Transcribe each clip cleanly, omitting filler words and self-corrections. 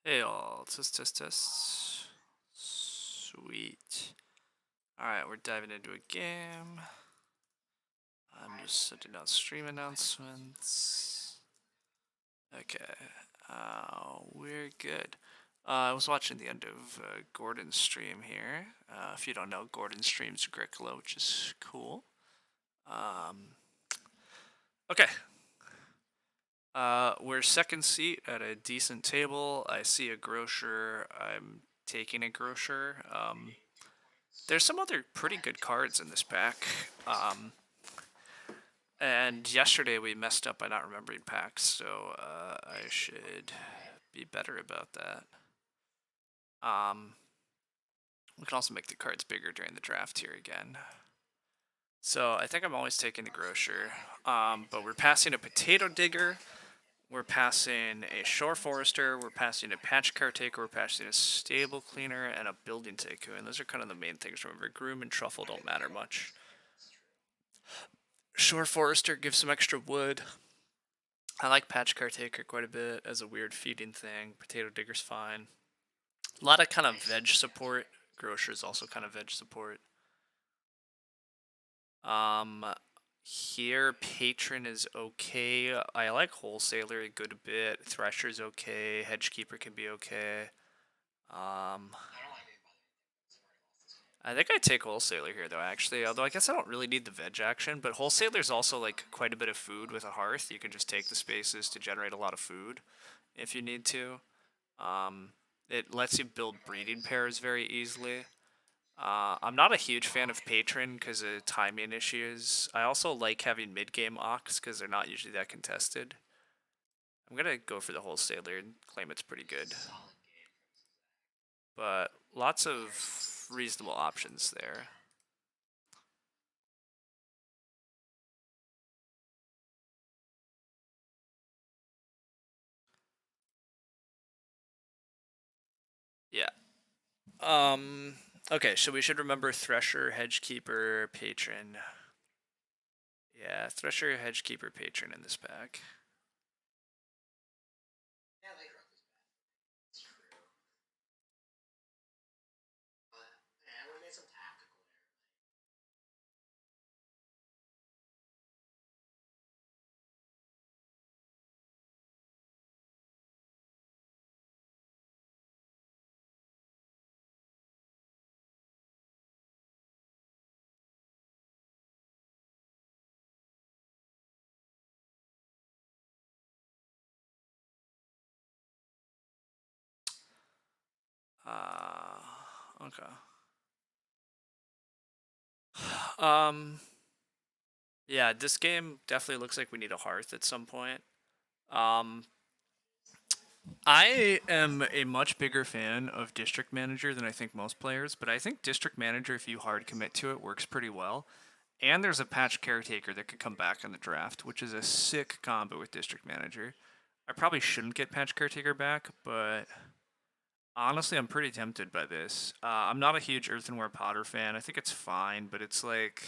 Hey all, test. Sweet. Alright, we're diving into a game. I'm just sending out stream announcements. Okay, we're good. I was watching the end of Gordon's stream here. If you don't know, Gordon streams Agricola, which is cool. Okay. We're second seat at a decent table. I see a grocer. I'm taking a grocer. There's some other pretty good cards in this pack. And yesterday we messed up by not remembering packs, so I should be better about that. We can also make the cards bigger during the draft here again. So I think I'm always taking the grocer. But we're passing a potato digger. We're passing a shore forester, we're passing a patch caretaker, we're passing a stable cleaner, and a building tycoon. Those are kind of the main things. Remember, groom and truffle don't matter much. Shore forester gives some extra wood. I like patch caretaker quite a bit as a weird feeding thing. Potato digger's fine. A lot of kind of veg support. Grocer's also kind of veg support. Here, patron is okay. I like wholesaler a good bit. Thresher's okay. Hedgekeeper can be okay. I think I take wholesaler here though, actually. Although I guess I don't really need the veg action, but wholesaler's also like quite a bit of food with a hearth. You can just take the spaces to generate a lot of food if you need to. It lets you build breeding pairs very easily. I'm not a huge fan of Patron because of timing issues. I also like having mid-game Ox because they're not usually that contested. I'm going to go for the wholesaler and claim it's pretty good. But lots of reasonable options there. Yeah. Okay, so we should remember Thresher, Hedgekeeper, Patron. Yeah, Thresher, Hedgekeeper, Patron in this pack. Okay. Um, yeah, this game definitely looks like we need a hearth at some point. I am a much bigger fan of District Manager than I think most players, but I think District Manager, if you hard commit to it, works pretty well. And there's a patch caretaker that could come back in the draft, which is a sick combo with District Manager. I probably shouldn't get patch caretaker back, but honestly, I'm pretty tempted by this. I'm not a huge Earthenware Potter fan. I think it's fine, but it's like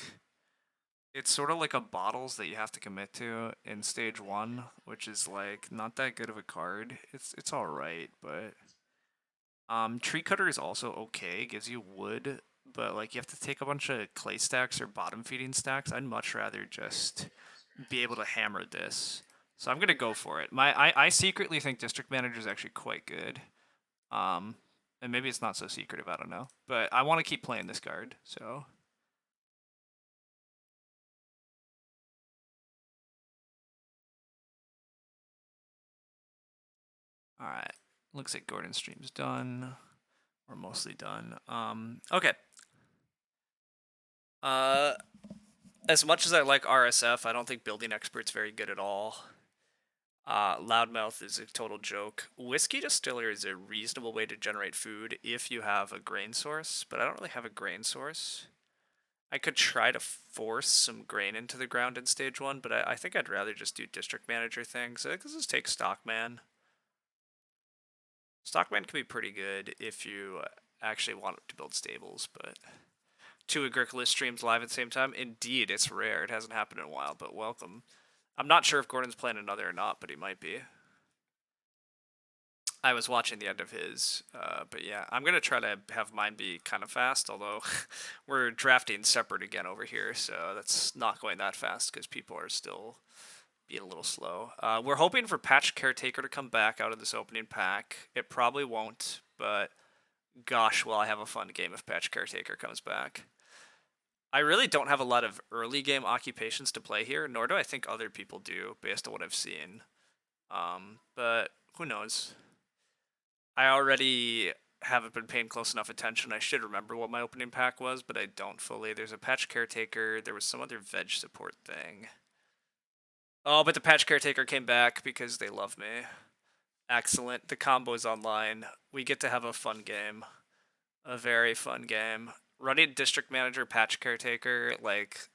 it's sort of like a bottles that you have to commit to in stage 1, which is like not that good of a card. It's all right, but tree cutter is also okay. Gives you wood, but like you have to take a bunch of clay stacks or bottom feeding stacks. I'd much rather just be able to hammer this. So I'm gonna go for it. I secretly think District Manager is actually quite good. Um, and maybe it's not so secretive. I don't know, but I want to keep playing this card. So all right, looks like Gordon's stream's done. We're mostly done. Okay. Uh, as much as I like RSF, I don't think Building Expert's very good at all. Loudmouth is a total joke. Whiskey Distiller is a reasonable way to generate food if you have a grain source, but I don't really have a grain source. I could try to force some grain into the ground in stage 1, but I think I'd rather just do District Manager things. I could just take Stockman. Stockman can be pretty good if you actually want to build stables, but two Agricola streams live at the same time? Indeed, it's rare. It hasn't happened in a while, but welcome. I'm not sure if Gordon's playing another or not, but he might be. I was watching the end of his, but yeah, I'm gonna try to have mine be kind of fast. Although we're drafting separate again over here, so that's not going that fast because people are still being a little slow. We're hoping for Patch Caretaker to come back out of this opening pack. It probably won't, but gosh, will I have a fun game if Patch Caretaker comes back. I really don't have a lot of early game occupations to play here, nor do I think other people do, based on what I've seen. But who knows? I already haven't been paying close enough attention. I should remember what my opening pack was, but I don't fully. There's a Patch Caretaker. There was some other veg support thing. Oh, but the Patch Caretaker came back because they love me. Excellent. The combo's online. We get to have a fun game. A very fun game. Running District Manager, Patch Caretaker, like,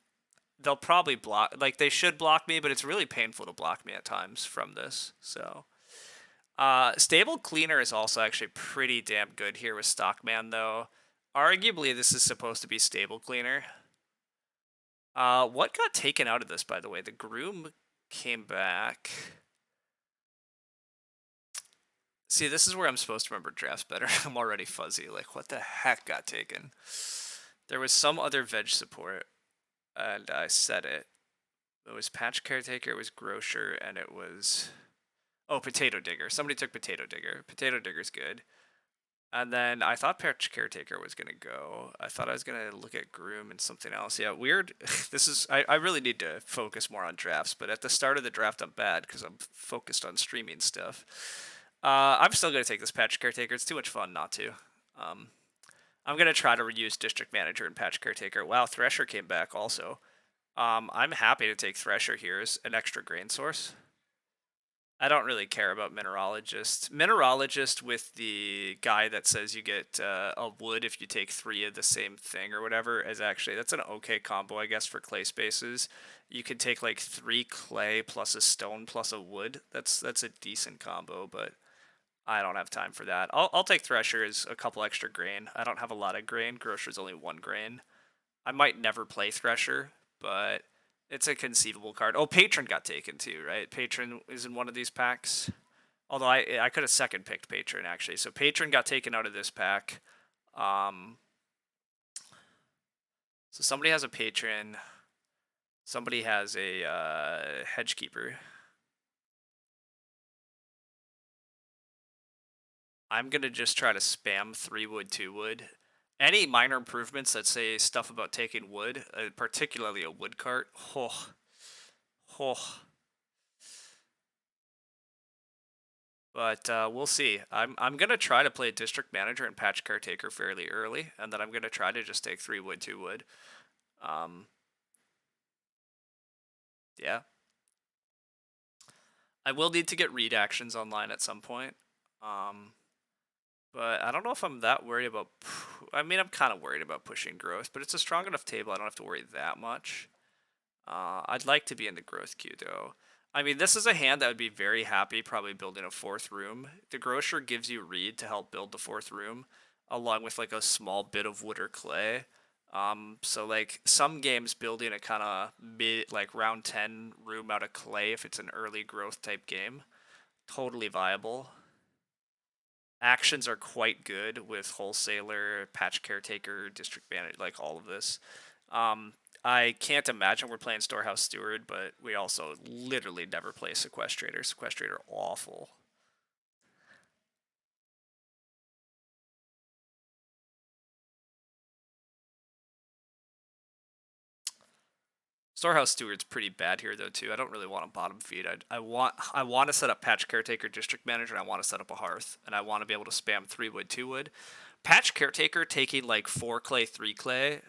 they'll probably block, like, they should block me, but it's really painful to block me at times from this, so. Stable Cleaner is also actually pretty damn good here with Stockman, though. Arguably, this is supposed to be Stable Cleaner. What got taken out of this, by the way? The Groom came back. See, this is where I'm supposed to remember drafts better. I'm already fuzzy. Like, what the heck got taken? There was some other veg support, and I said it. It was Patch Caretaker, it was Grocer, and it was... Oh, Potato Digger. Somebody took Potato Digger. Potato Digger's good. And then I thought Patch Caretaker was going to go. I thought I was going to look at Groom and something else. Yeah, weird. This is... I really need to focus more on drafts, but at the start of the draft, I'm bad because I'm focused on streaming stuff. I'm still going to take this Patch Caretaker. It's too much fun not to. I'm going to try to reuse District Manager and Patch Caretaker. Wow, Thresher came back also. I'm happy to take Thresher here as an extra grain source. I don't really care about Mineralogist. Mineralogist with the guy that says you get a wood if you take 3 of the same thing or whatever is actually, that's an okay combo, I guess, for clay spaces. You could take like 3 clay plus a stone plus a wood. That's a decent combo, but I don't have time for that. I'll take Thresher as a couple extra grain. I don't have a lot of grain. Grocer's only 1 grain. I might never play Thresher, but it's a conceivable card. Oh, Patron got taken too, right? Patron is in one of these packs. Although I could have second picked Patron actually. So Patron got taken out of this pack. So somebody has a Patron. Somebody has a Hedgekeeper. I'm gonna just try to spam 3 wood, 2 wood. Any minor improvements that say stuff about taking wood, particularly a wood cart, oh, oh. But we'll see. I'm gonna try to play District Manager and Patch Caretaker fairly early, and then I'm gonna try to just take 3 wood, 2 wood. Yeah. I will need to get read actions online at some point. But I don't know if I'm that worried about... I mean, I'm kind of worried about pushing growth, but it's a strong enough table I don't have to worry that much. I'd like to be in the growth queue, though. I mean, this is a hand that would be very happy probably building a 4th room. The Grocer gives you reed to help build the 4th room, along with like a small bit of wood or clay. So like some games building a kind of mid, like round 10 room out of clay if it's an early growth type game, totally viable. Actions are quite good with Wholesaler, Patch Caretaker, District Manager, like all of this. I can't imagine we're playing Storehouse Steward, but we also literally never play Sequestrator. Sequestrator awful. Storehouse Steward's pretty bad here though too. I don't really want a bottom feed. I want to set up Patch Caretaker, District Manager, and I want to set up a Hearth, and I want to be able to spam 3 wood, 2 wood. Patch Caretaker taking like 4 clay, 3 clay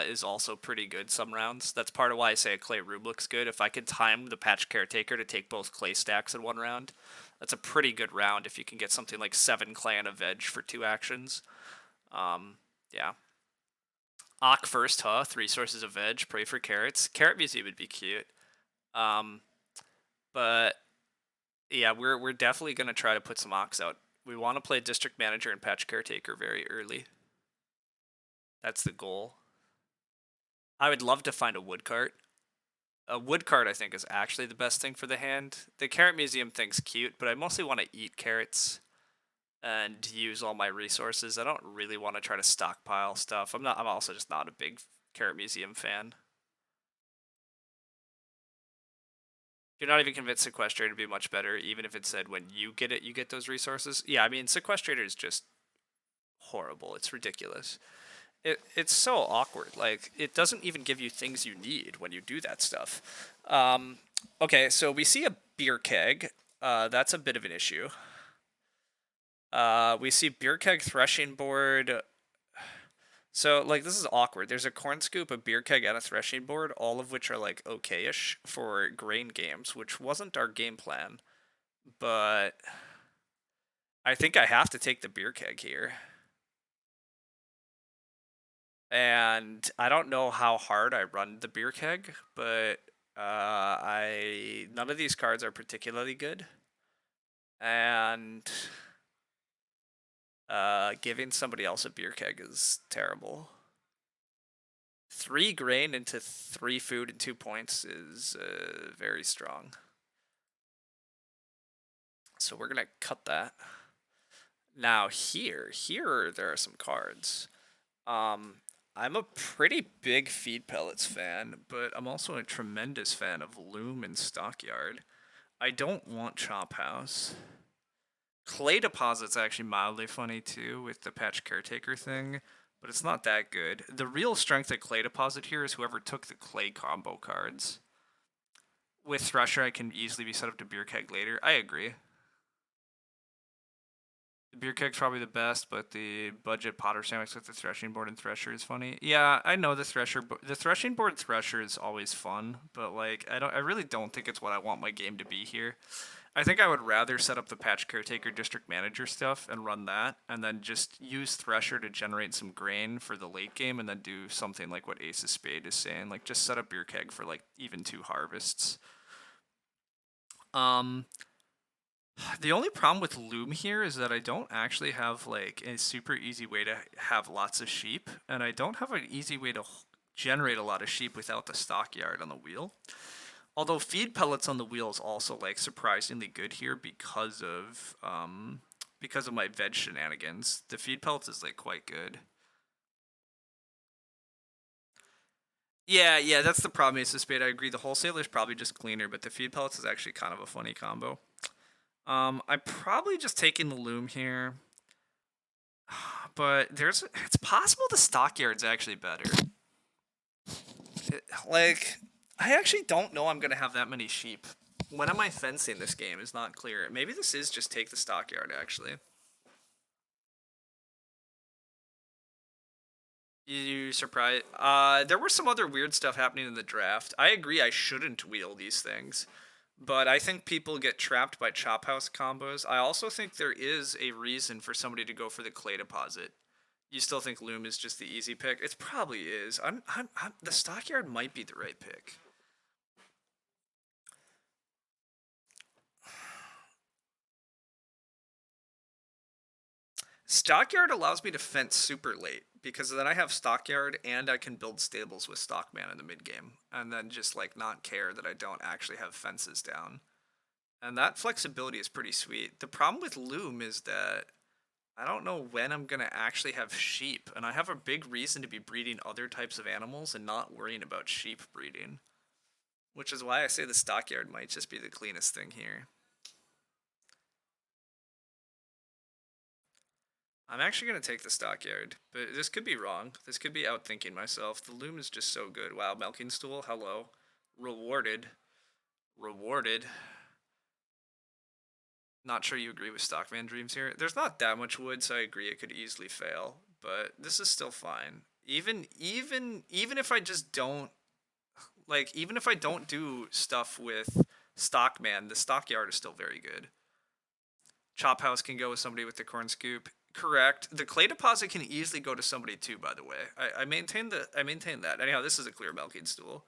is also pretty good some rounds. That's part of why I say a clay room looks good. If I can time the Patch Caretaker to take both clay stacks in 1 round, that's a pretty good round if you can get something like 7 clay and a veg for 2 actions. Yeah. Ock first, huh? 3 sources of veg. Pray for carrots. Carrot Museum would be cute. But yeah, we're definitely gonna try to put some Ocks out. We want to play District Manager and Patch Caretaker very early. That's the goal. I would love to find a wood cart. A wood cart, I think, is actually the best thing for the hand. The Carrot Museum thing's cute, but I mostly want to eat carrots. and use all my resources. I don't really want to try to stockpile stuff. I'm also just not a big Carrot Museum fan. You're not even convinced Sequestrator would be much better, even if it said when you get it, you get those resources. Yeah, I mean, Sequestrator is just horrible. It's ridiculous. It's so awkward. Like, it doesn't even give you things you need when you do that stuff. Okay, so we see a beer keg. That's a bit of an issue. We see beer keg, threshing board. So, like, this is awkward. There's a corn scoop, a beer keg, and a threshing board, all of which are, like, okay-ish for grain games, which wasn't our game plan. But I think I have to take the beer keg here. And I don't know how hard I run the beer keg, but none of these cards are particularly good. And giving somebody else a beer keg is terrible. 3 grain into 3 food and 2 points is very strong. So we're gonna cut that. Now here there are some cards. I'm a pretty big feed pellets fan, but I'm also a tremendous fan of Loom and Stockyard. I don't want Chop House. Clay Deposit's actually mildly funny too with the Patch Caretaker thing, but it's not that good. The real strength of Clay Deposit here is whoever took the Clay combo cards. With Thresher, I can easily be set up to Beer Keg later. I agree. The beer keg's probably the best, but the budget Potter sandwich with the threshing board and thresher is funny. Yeah, I know the threshing board thresher is always fun, but like I really don't think it's what I want my game to be here. I think I would rather set up the patch caretaker district manager stuff and run that, and then just use thresher to generate some grain for the late game, and then do something like what Ace of Spade is saying, like just set up beer keg for like even 2 harvests. Um, The only problem with Loom here is that I don't actually have like a super easy way to have lots of sheep, and I don't have an easy way to generate a lot of sheep without the stockyard on the wheel. Although feed pellets on the wheel is also like surprisingly good here because of my veg shenanigans. The feed pellets is like quite good. Yeah, that's the problem, Ace of Spade. I agree. The wholesaler is probably just cleaner, but the feed pellets is actually kind of a funny combo. I'm probably just taking the Loom here. But it's possible the stockyard's actually better. Like, I actually don't know I'm gonna have that many sheep. When am I fencing this game is not clear. Maybe this is just take the stockyard, actually. You surprised? There were some other weird stuff happening in the draft. I agree I shouldn't wheel these things. But I think people get trapped by chop house combos. I also think there is a reason for somebody to go for the clay deposit. You still think Loom is just the easy pick? It probably is. The stockyard might be the right pick. Stockyard allows me to fence super late because then I have stockyard and I can build stables with stockman in the mid game, and then just like not care that I don't actually have fences down. And that flexibility is pretty sweet. The problem with Loom is that I don't know when I'm gonna actually have sheep, and I have a big reason to be breeding other types of animals and not worrying about sheep breeding. Which is why I say the stockyard might just be the cleanest thing here. I'm actually going to take the stockyard, but this could be wrong. This could be outthinking myself. The Loom is just so good. Wow, Milking Stool, hello. Rewarded. Rewarded. Not sure you agree with Stockman Dreams here. There's not that much wood, so I agree it could easily fail, but this is still fine. Even if I just don't even if I don't do stuff with Stockman, the stockyard is still very good. Chop House can go with somebody with the corn scoop. Correct. The clay deposit can easily go to somebody too, by the way. I maintain that. Anyhow, this is a clear milking stool.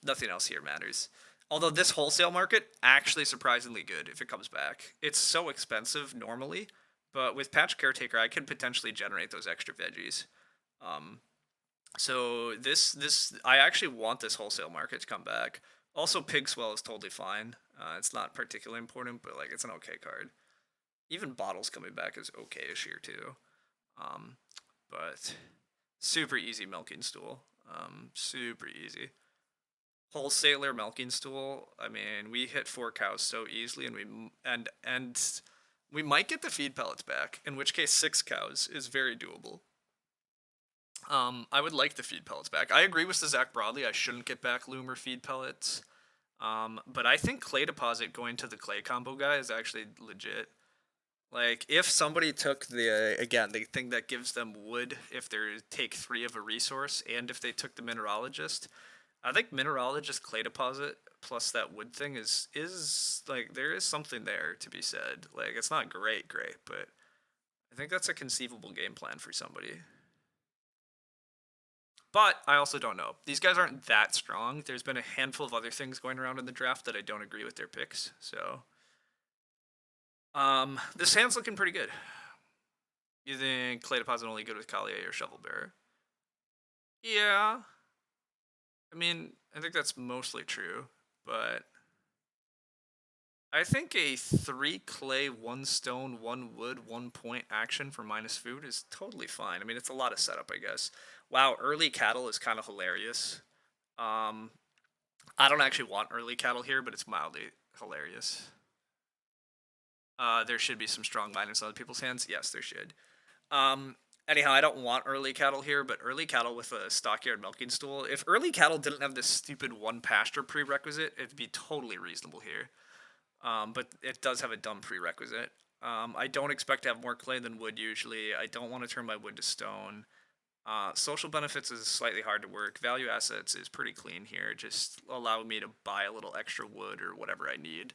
Nothing else here matters. Although this wholesale market actually surprisingly good if it comes back. It's so expensive normally, but with Patch Caretaker I could potentially generate those extra veggies. So this I actually want this wholesale market to come back. Also, Pig Swell is totally fine. It's not particularly important, but like it's an okay card. Even bottles coming back is okay-ish here too. Um, but super easy milking stool. Super easy. Wholesaler milking stool. I mean, we hit 4 cows so easily, and we might get the feed pellets back. In which case, 6 cows is very doable. I would like the feed pellets back. I agree with the Zach broadly. I shouldn't get back loom or feed pellets. But I think clay deposit going to the clay combo guy is actually legit. Like, if somebody took the thing that gives them wood, if they take 3 of a resource, and if they took the mineralogist, I think mineralogist clay deposit plus that wood thing is like, there is something there to be said. Like, it's not great, but I think that's a conceivable game plan for somebody. But I also don't know. These guys aren't that strong. There's been a handful of other things going around in the draft that I don't agree with their picks. So, this hand's looking pretty good. You think clay deposit only good with Collier or shovel bearer? Yeah. I mean, I think that's mostly true, but I think a 3 clay, 1 stone, 1 wood, 1 point action for minus food is totally fine. I mean, it's a lot of setup, I guess. Wow, early cattle is kind of hilarious. Um, I don't actually want early cattle here, but it's mildly hilarious. There should be some strong minus on other people's hands. Yes, there should. Anyhow, I don't want early cattle here, but early cattle with a stockyard milking stool. If early cattle didn't have this stupid 1 pasture prerequisite, it'd be totally reasonable here. But it does have a dumb prerequisite. I don't expect to have more clay than wood usually. I don't want to turn my wood to stone. Social benefits is slightly hard to work. Value assets is pretty clean here. Just allow me to buy a little extra wood or whatever I need.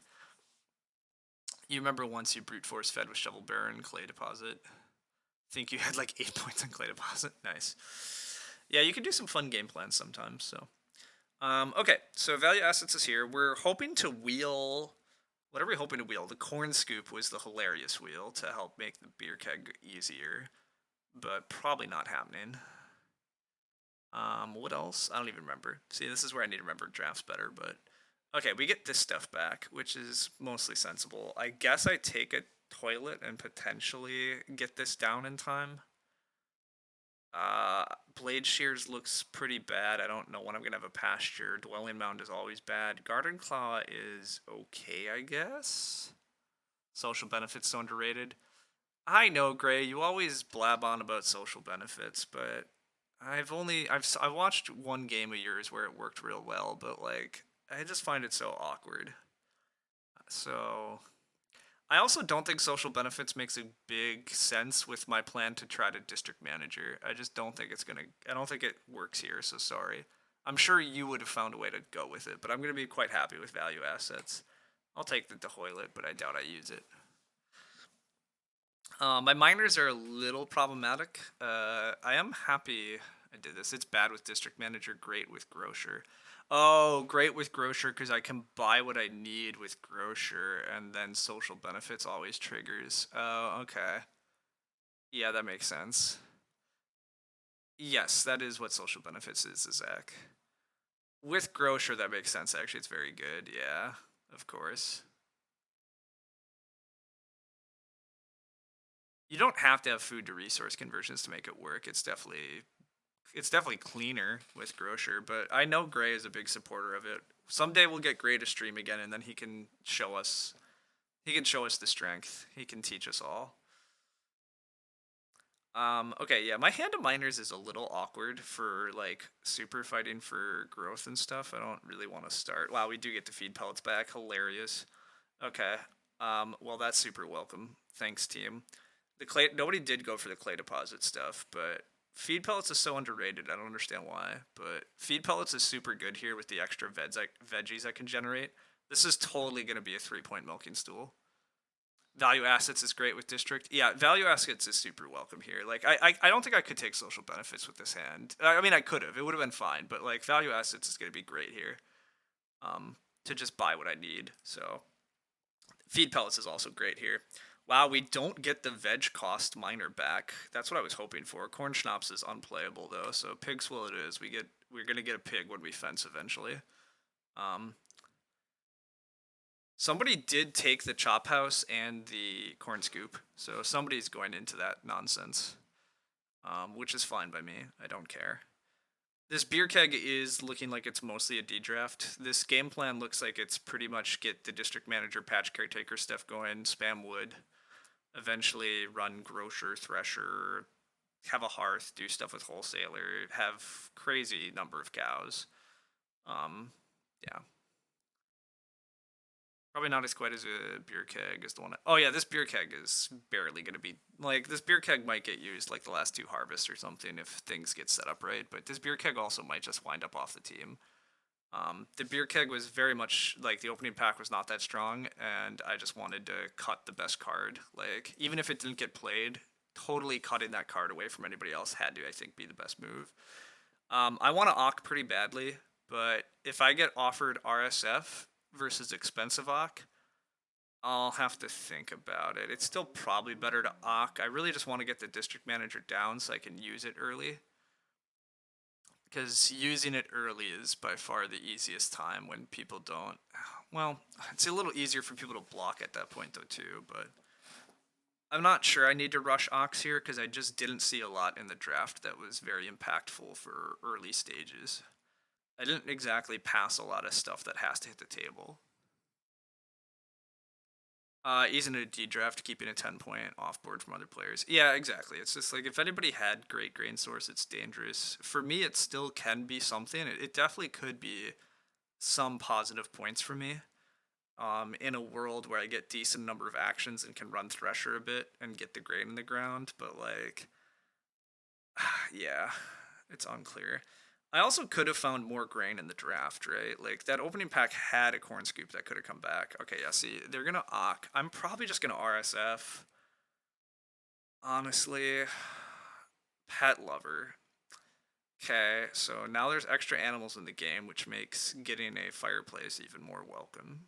You remember once you brute force fed with shovel bearer and clay deposit? I think you had like 8 points on clay deposit. Nice. Yeah, you can do some fun game plans sometimes. So, okay. So value assets is here. We're hoping to wheel. What are we hoping to wheel? The corn scoop was the hilarious wheel to help make the beer keg easier, but probably not happening. What else? I don't even remember. See, this is where I need to remember drafts better, but okay, we get this stuff back, which is mostly sensible. I guess I take a toilet and potentially get this down in time. Blade Shears looks pretty bad. I don't know when I'm gonna have a pasture. Dwelling Mound is always bad. Garden Claw is okay, I guess. Social benefits so underrated. I know, Gray. You always blab on about social benefits, but I've watched 1 game of yours where it worked real well, but like I just find it so awkward. So I also don't think social benefits makes a big sense with my plan to try to district manager. I just don't think I don't think it works here, so sorry. I'm sure you would have found a way to go with it, but I'm gonna be quite happy with value assets. I'll take the Dehoilet, but I doubt I use it. My miners are a little problematic. I am happy I did this. It's bad with district manager, great with grocer. Oh, great with grocer because I can buy what I need with grocer, and then social benefits always triggers. Oh, okay. Yeah, that makes sense. Yes, that is what social benefits is, Zach. With grocer, that makes sense. Actually, it's very good. Yeah, of course. You don't have to have food to resource conversions to make it work. It's definitely cleaner with grocer, but I know Gray is a big supporter of it. Someday we'll get Gray to stream again, and then he can show us. He can show us the strength. He can teach us all. Okay, yeah, my hand of miners is a little awkward for like super fighting for growth and stuff. I don't really want to start. Wow, we do get to feed pellets back. Hilarious. Okay. Well, that's super welcome. Thanks, team. The clay. Nobody did go for the clay deposit stuff, but feed pellets is so underrated. I don't understand why, but feed pellets is super good here with the extra veggies I can generate. This is totally gonna be a 3 point milking stool. Value assets is great with district. Yeah, value assets is super welcome here. Like I don't think I could take social benefits with this hand. I mean I could have. It would have been fine, but like value assets is gonna be great here. To just buy what I need. So feed pellets is also great here. Wow, we don't get the veg cost miner back. That's what I was hoping for. Corn schnapps is unplayable though, so pig swill it is. We're gonna get a pig when we fence eventually. Um, Somebody did take the chop house and the corn scoop, so somebody's going into that nonsense, which is fine by me. I don't care. This beer keg is looking like it's mostly a D draft. This game plan looks like it's pretty much get the district manager, patch caretaker stuff going, spam wood, eventually run grocer, thresher, have a hearth, do stuff with wholesaler, have crazy number of cows. Um, yeah. Probably not as quite as a beer keg as the one. Oh yeah, this beer keg is barely gonna be like this beer keg might get used like the last two harvests or something if things get set up right. But this beer keg also might just wind up off the team. The beer keg was very much like the opening pack was not that strong, and I just wanted to cut the best card. Like even if it didn't get played, totally cutting that card away from anybody else had to I think be the best move. I want to Ock pretty badly, but if I get offered RSF versus expensive Ock, I'll have to think about it. It's still probably better to Ock. I really just want to get the district manager down so I can use it early. Because using it early is by far the easiest time when people don't. Well, it's a little easier for people to block at that point, though, too, but I'm not sure I need to rush Ox here because I just didn't see a lot in the draft that was very impactful for early stages. I didn't exactly pass a lot of stuff that has to hit the table. He's in a D draft, keeping a 10-point off board from other players. Yeah, exactly. It's just like if anybody had great grain source, it's dangerous. For me, it still can be something. It definitely could be some positive points for me. In a world where I get decent number of actions and can run Thresher a bit and get the grain in the ground, but like, yeah, it's unclear. I also could have found more grain in the draft, right? Like that opening pack had a corn scoop that could have come back. Okay, yeah, see, they're gonna Ock. I'm probably just gonna RSF. Honestly, pet lover. Okay, so now there's extra animals in the game, which makes getting a fireplace even more welcome.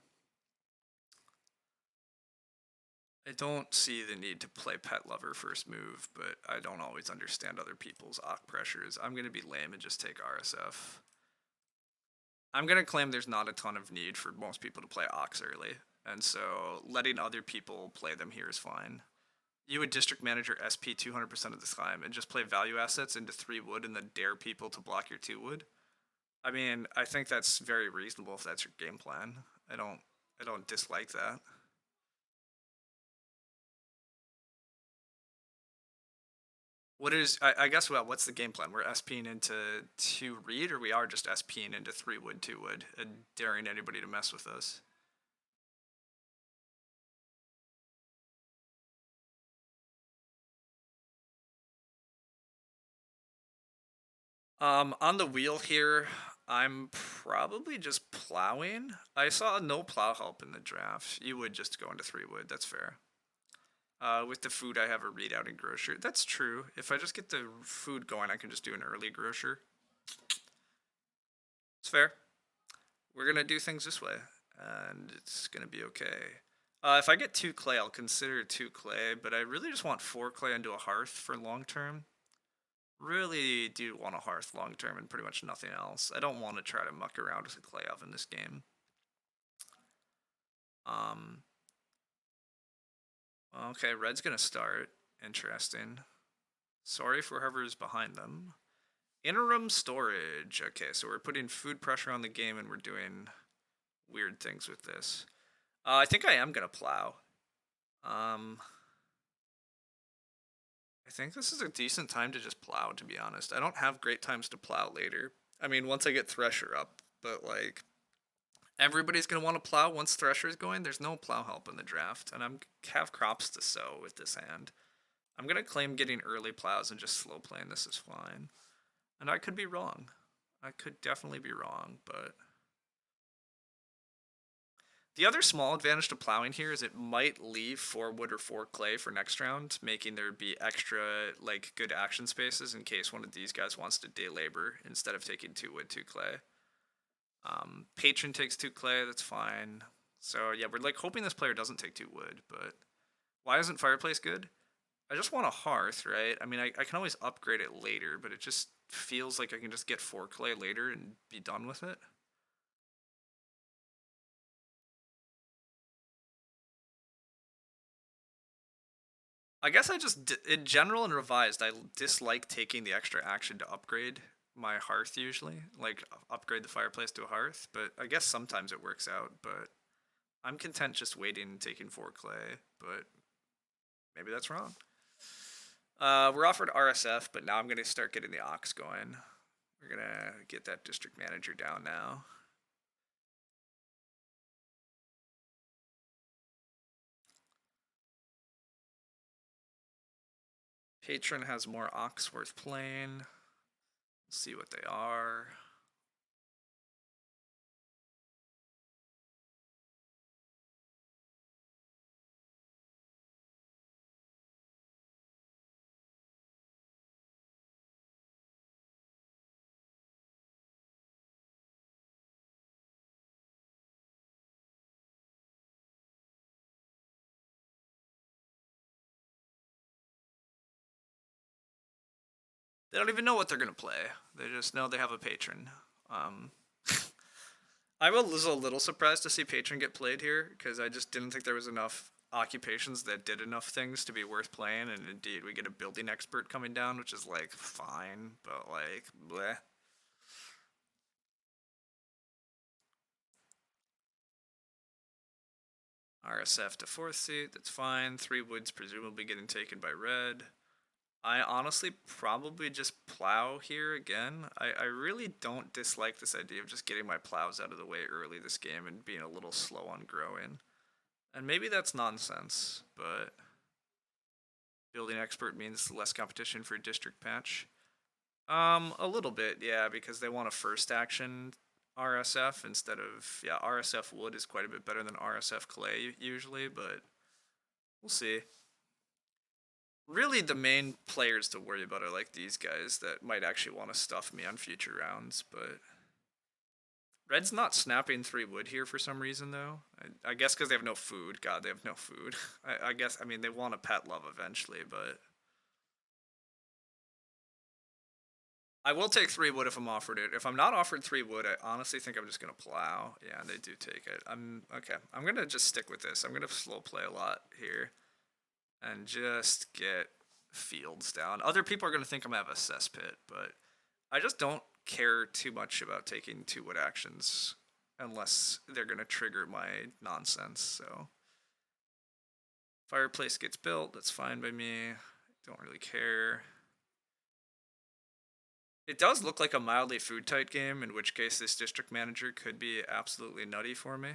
I don't see the need to play pet lover first move, but I don't always understand other people's Ock pressures. I'm gonna be lame and just take RSF. I'm gonna claim there's not a ton of need for most people to play Ox early, and so letting other people play them here is fine. You would district manager SP 200% of the time and just play value assets into 3 wood and then dare people to block your 2 wood. I mean, I think that's very reasonable if that's your game plan. I don't I don't dislike that. What is I guess well, what's the game plan? We're SPing into 2 read or we are just SPing into 3 wood 2 wood and daring anybody to mess with us. On the wheel here, I'm probably just plowing. I saw no plow help in the draft. You would just go into 3 wood, that's fair. With the food, I have a readout in grocer. That's true. If I just get the food going, I can just do an early grocer. It's fair. We're gonna do things this way, and it's gonna be okay. If I get 2 clay, I'll consider 2 clay, but I really just want 4 clay into a hearth for long term. Really do want a hearth long term and pretty much nothing else. I don't want to try to muck around with a clay oven this game. Um, okay, red's gonna start. Interesting. Sorry for whoever's behind them. Interim storage. Okay, so we're putting food pressure on the game and we're doing weird things with this. I think I am gonna plow. Um, I think this is a decent time to just plow, to be honest. I don't have great times to plow later. I mean, once I get Thresher up, but like, everybody's going to want to plow once Thresher's going. There's no plow help in the draft, and I'm have crops to sow with this hand. I'm going to claim getting early plows and just slow playing this is fine. And I could be wrong. I could definitely be wrong, but the other small advantage to plowing here is it might leave 4 wood or 4 clay for next round, making there be extra like good action spaces in case one of these guys wants to day labor instead of taking 2 wood, 2 clay. Patron takes 2 clay, that's fine. So yeah, we're like hoping this player doesn't take 2 wood, but why isn't fireplace good? I just want a hearth, right? I mean, I can always upgrade it later, but it just feels like I can just get 4 clay later and be done with it. I guess I just, in general and revised, I dislike taking the extra action to upgrade my hearth usually. Like, upgrade the fireplace to a hearth, but I guess sometimes it works out, but I'm content just waiting and taking 4 clay, but maybe that's wrong. We're offered RSF, but now I'm going to start getting the Ox going. We're going to get that district manager down now. Patron has more Ox worth playing. We'll see what they are. They don't even know what they're going to play. They just know they have a patron. Um, I was a little surprised to see patron get played here because I just didn't think there was enough occupations that did enough things to be worth playing. And indeed, we get a building expert coming down, which is like fine, but like bleh. RSF to 4th seat, that's fine. 3 woods presumably getting taken by red. I honestly probably just plow here again. I really don't dislike this idea of just getting my plows out of the way early this game and being a little slow on growing. And maybe that's nonsense, but building expert means less competition for district patch. A little bit, yeah, because they want a first action RSF instead of, yeah, RSF wood is quite a bit better than RSF clay usually, but we'll see. Really, the main players to worry about are like these guys that might actually want to stuff me on future rounds, but red's not snapping 3 wood here for some reason though. I guess because they have no food. God, they have no food. I guess, I mean, they want a pet love eventually, but I will take 3 wood if I'm offered it. If I'm not offered 3 wood, I honestly think I'm just gonna plow. Yeah, they do take it. I'm okay. I'm gonna just stick with this. I'm gonna slow play a lot here and just get fields down. Other people are gonna think I'm gonna have a cesspit, but I just don't care too much about taking 2 wood actions unless they're gonna trigger my nonsense. So fireplace gets built. That's fine by me. Don't really care. It does look like a mildly food tight game, in which case this district manager could be absolutely nutty for me.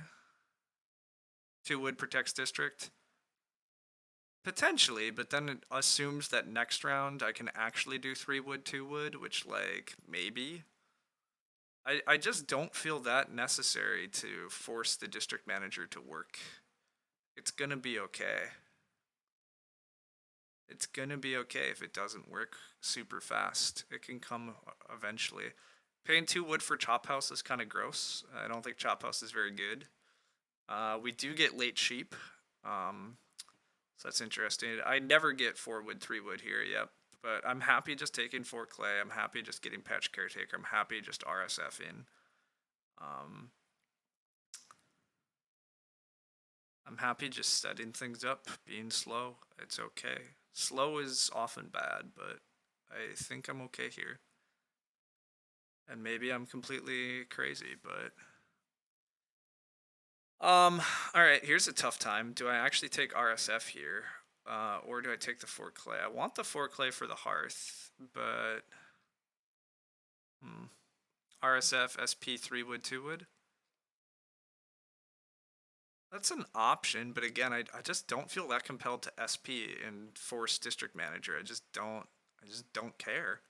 2 wood protects district. Potentially, but then it assumes that next round I can actually do 3 wood, 2 wood, which, like, maybe. I just don't feel that necessary to force the district manager to work. It's gonna be okay. It's gonna be okay if it doesn't work super fast. It can come eventually. Paying 2 wood for Chop House is kind of gross. I don't think Chop House is very good. We do get late sheep, so that's interesting. I never get 4 wood, 3 wood here, yep. But I'm happy just taking 4 clay. I'm happy just getting Patch Caretaker. I'm happy just RSF in. I'm happy just setting things up, being slow. It's okay. Slow is often bad, but I think I'm okay here. And maybe I'm completely crazy, but all right, here's a tough time. Do I actually take RSF here? Or do I take the 4 clay? I want the 4 clay for the hearth, but RSF SP 3 wood 2 wood. That's an option, but again, I just don't feel that compelled to SP and force district manager. I just don't care.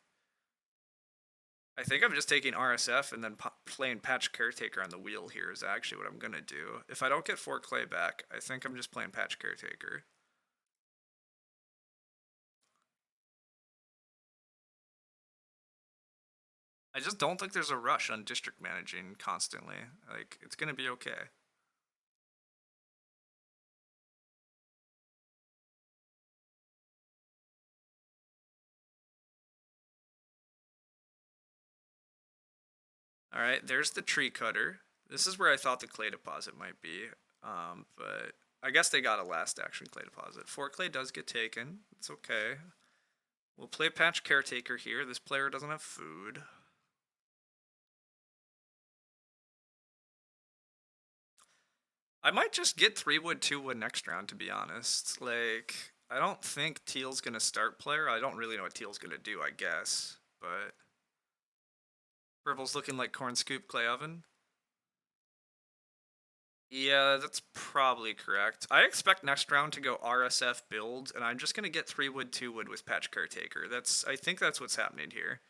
I think I'm just taking RSF and then playing Patch Caretaker on the wheel here is actually what I'm gonna do. If I don't get 4 clay back, I think I'm just playing Patch Caretaker. I just don't think there's a rush on district managing constantly. Like, it's gonna be okay. Alright, there's the tree cutter. This is where I thought the clay deposit might be. But I guess they got a last action clay deposit. 4 clay does get taken. It's okay. We'll play patch caretaker here. This player doesn't have food. I might just get 3 wood, 2 wood next round, to be honest. Like, I don't think Teal's gonna start player. I don't really know what Teal's gonna do, I guess. But Purple's looking like corn scoop clay oven. Yeah, that's probably correct. I expect next round to go RSF build, and I'm just gonna get 3 wood, 2 wood with patch caretaker. I think that's what's happening here.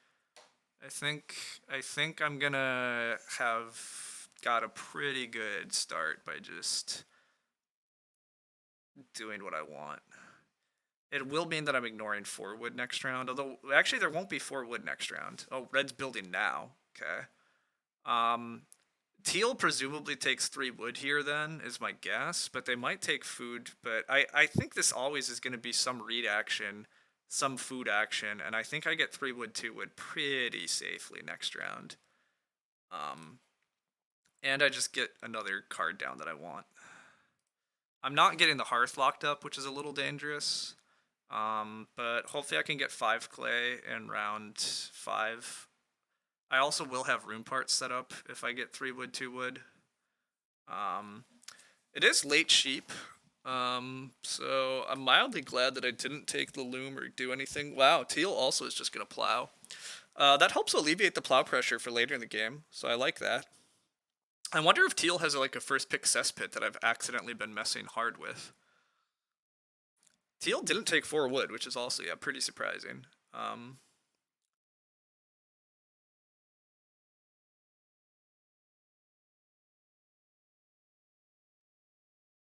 I think I'm gonna have got a pretty good start by just doing what I want. It will mean that I'm ignoring 4 wood next round, although actually there won't be 4 wood next round. Oh, red's building now. Okay. Teal presumably takes 3 wood here then, is my guess, but they might take food, but I think this always is going to be some read action, some food action, and I think I get 3 wood, 2 wood pretty safely next round. And I just get another card down that I want. I'm not getting the hearth locked up, which is a little dangerous. But hopefully I can get 5 clay in round 5. I also will have room parts set up if I get 3 wood, 2 wood. It is late sheep, so I'm mildly glad that I didn't take the loom or do anything. Wow, Teal also is just going to plow. That helps alleviate the plow pressure for later in the game, so I like that. I wonder if Teal has like a first pick cesspit that I've accidentally been messing hard with. Teal didn't take 4 wood, which is also, yeah, pretty surprising.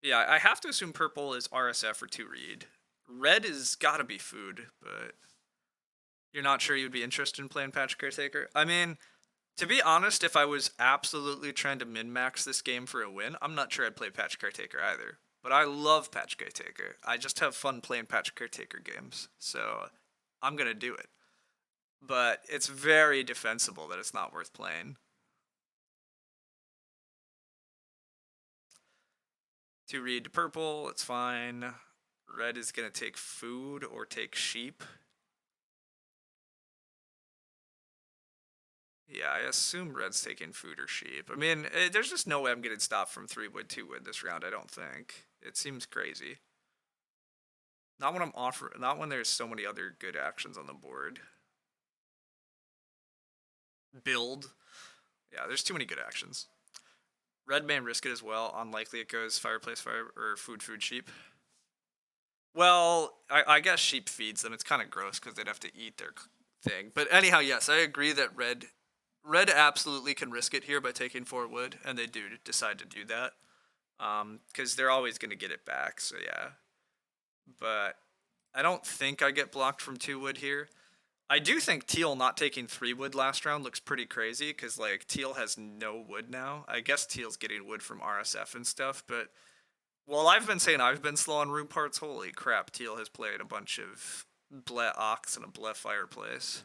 Yeah, I have to assume purple is RSF or 2 read. Red is gotta be food, but you're not sure you'd be interested in playing Patch Caretaker? I mean, to be honest, if I was absolutely trying to min-max this game for a win, I'm not sure I'd play Patch Caretaker either. But I love Patch Caretaker. I just have fun playing Patch Caretaker games, so I'm gonna do it. But it's very defensible that it's not worth playing. 2 read to purple, it's fine. Red is gonna take food or take sheep. Yeah, I assume red's taking food or sheep. I mean, there's just no way I'm getting stopped from 3 wood, 2 wood this round, I don't think. It seems crazy. Not when I'm not when there's so many other good actions on the board. Build. Yeah, there's too many good actions. Red may risk it as well. Unlikely it goes fireplace, fire, or food, food, sheep. Well, I guess sheep feeds them. It's kind of gross because they'd have to eat their thing. But anyhow, yes, I agree that red absolutely can risk it here by taking 4 wood, and they do decide to do that. Because they're always going to get it back, so yeah. But I don't think I get blocked from 2 wood here. I do think Teal not taking 3 wood last round looks pretty crazy, because like Teal has no wood now. I guess Teal's getting wood from RSF and stuff, but well, I've been saying I've been slow on room parts. Holy crap, Teal has played a bunch of Bleh Ox and a Bleh Fireplace.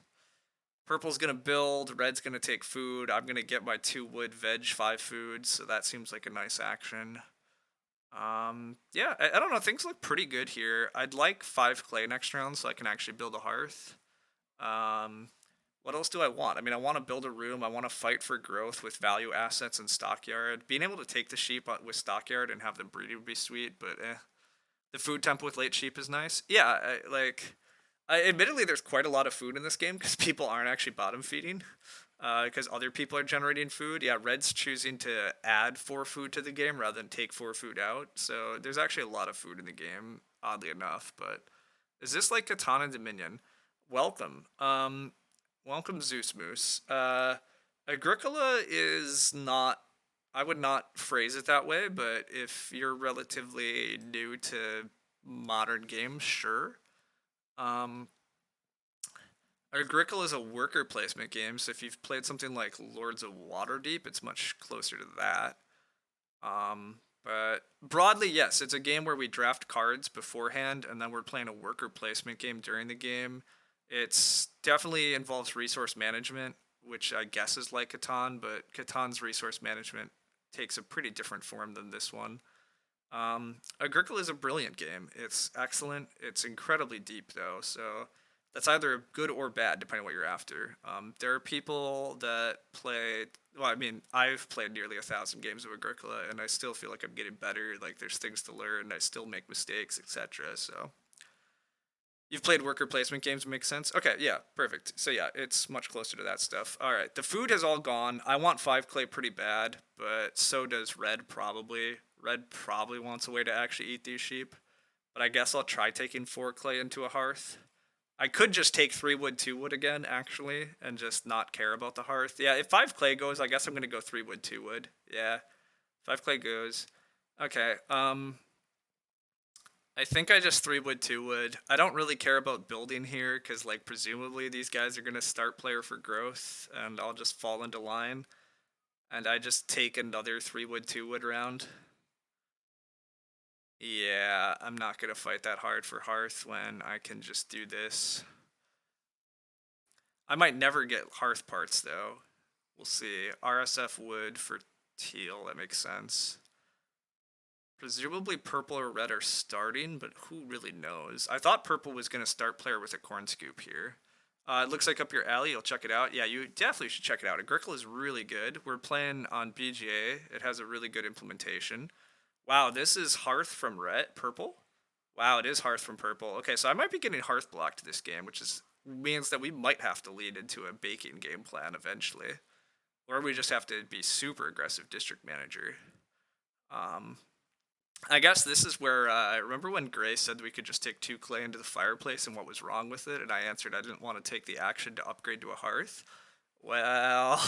Purple's gonna build, red's gonna take food. I'm gonna get my 2 wood veg 5 food, so that seems like a nice action. Yeah, I don't know, things look pretty good here. I'd like 5 clay next round so I can actually build a hearth. What else do I want? I mean, I want to build a room. I want to fight for growth with value assets and stockyard. Being able to take the sheep with stockyard and have them breed would be sweet, but the food temp with late sheep is nice. Yeah, admittedly, there's quite a lot of food in this game because people aren't actually bottom feeding. Because other people are generating food. Yeah, red's choosing to add 4 food to the game rather than take 4 food out. So there's actually a lot of food in the game, oddly enough. But is this like Katana Dominion? Welcome. Welcome, Zeus Moose. Agricola is not. I would not phrase it that way, but if you're relatively new to modern games, sure. Um, Agricola is a worker placement game, so if you've played something like Lords of Waterdeep, it's much closer to that. But broadly, yes, it's a game where we draft cards beforehand, and then we're playing a worker placement game during the game. It's definitely involves resource management, which I guess is like Catan, but Catan's resource management takes a pretty different form than this one. Agricola is a brilliant game. It's excellent. It's incredibly deep though, so that's either good or bad depending on what you're after. There are people that play. Well, I mean, I've played nearly 1,000 games of Agricola, and I still feel like I'm getting better. Like there's things to learn. I still make mistakes, etc. So you've played worker placement games, makes sense. Okay, yeah, perfect. So yeah, it's much closer to that stuff. All right, the food has all gone. I want 5 clay pretty bad, but so does Red probably. Red probably wants a way to actually eat these sheep, but I guess I'll try taking 4 clay into a hearth. I could just take 3 wood, 2 wood again, actually, and just not care about the hearth. Yeah, if 5 clay goes, I guess I'm gonna go 3 wood, 2 wood. Yeah, 5 clay goes. Okay, I think I just 3 wood, 2 wood. I don't really care about building here because, like, presumably these guys are gonna start player for growth, and I'll just fall into line. And I just take another 3 wood, 2 wood round. Yeah, I'm not gonna fight that hard for Hearth when I can just do this. I might never get Hearth parts though. We'll see. RSF wood for teal, that makes sense. Presumably purple or red are starting, but who really knows? I thought purple was going to start player with a corn scoop here. It looks like up your alley. You'll check it out. Yeah, you definitely should check it out. Agricola is really good. We're playing on BGA. It has a really good implementation. Wow, this is Hearth from red, purple. Wow, it is Hearth from purple. Okay, so I might be getting Hearth blocked this game, which is means that we might have to lead into a baking game plan eventually, or we just have to be super aggressive district manager. Um, I guess this is where I remember when Gray said we could just take 2 clay into the fireplace and what was wrong with it, and I answered I didn't want to take the action to upgrade to a hearth. Well,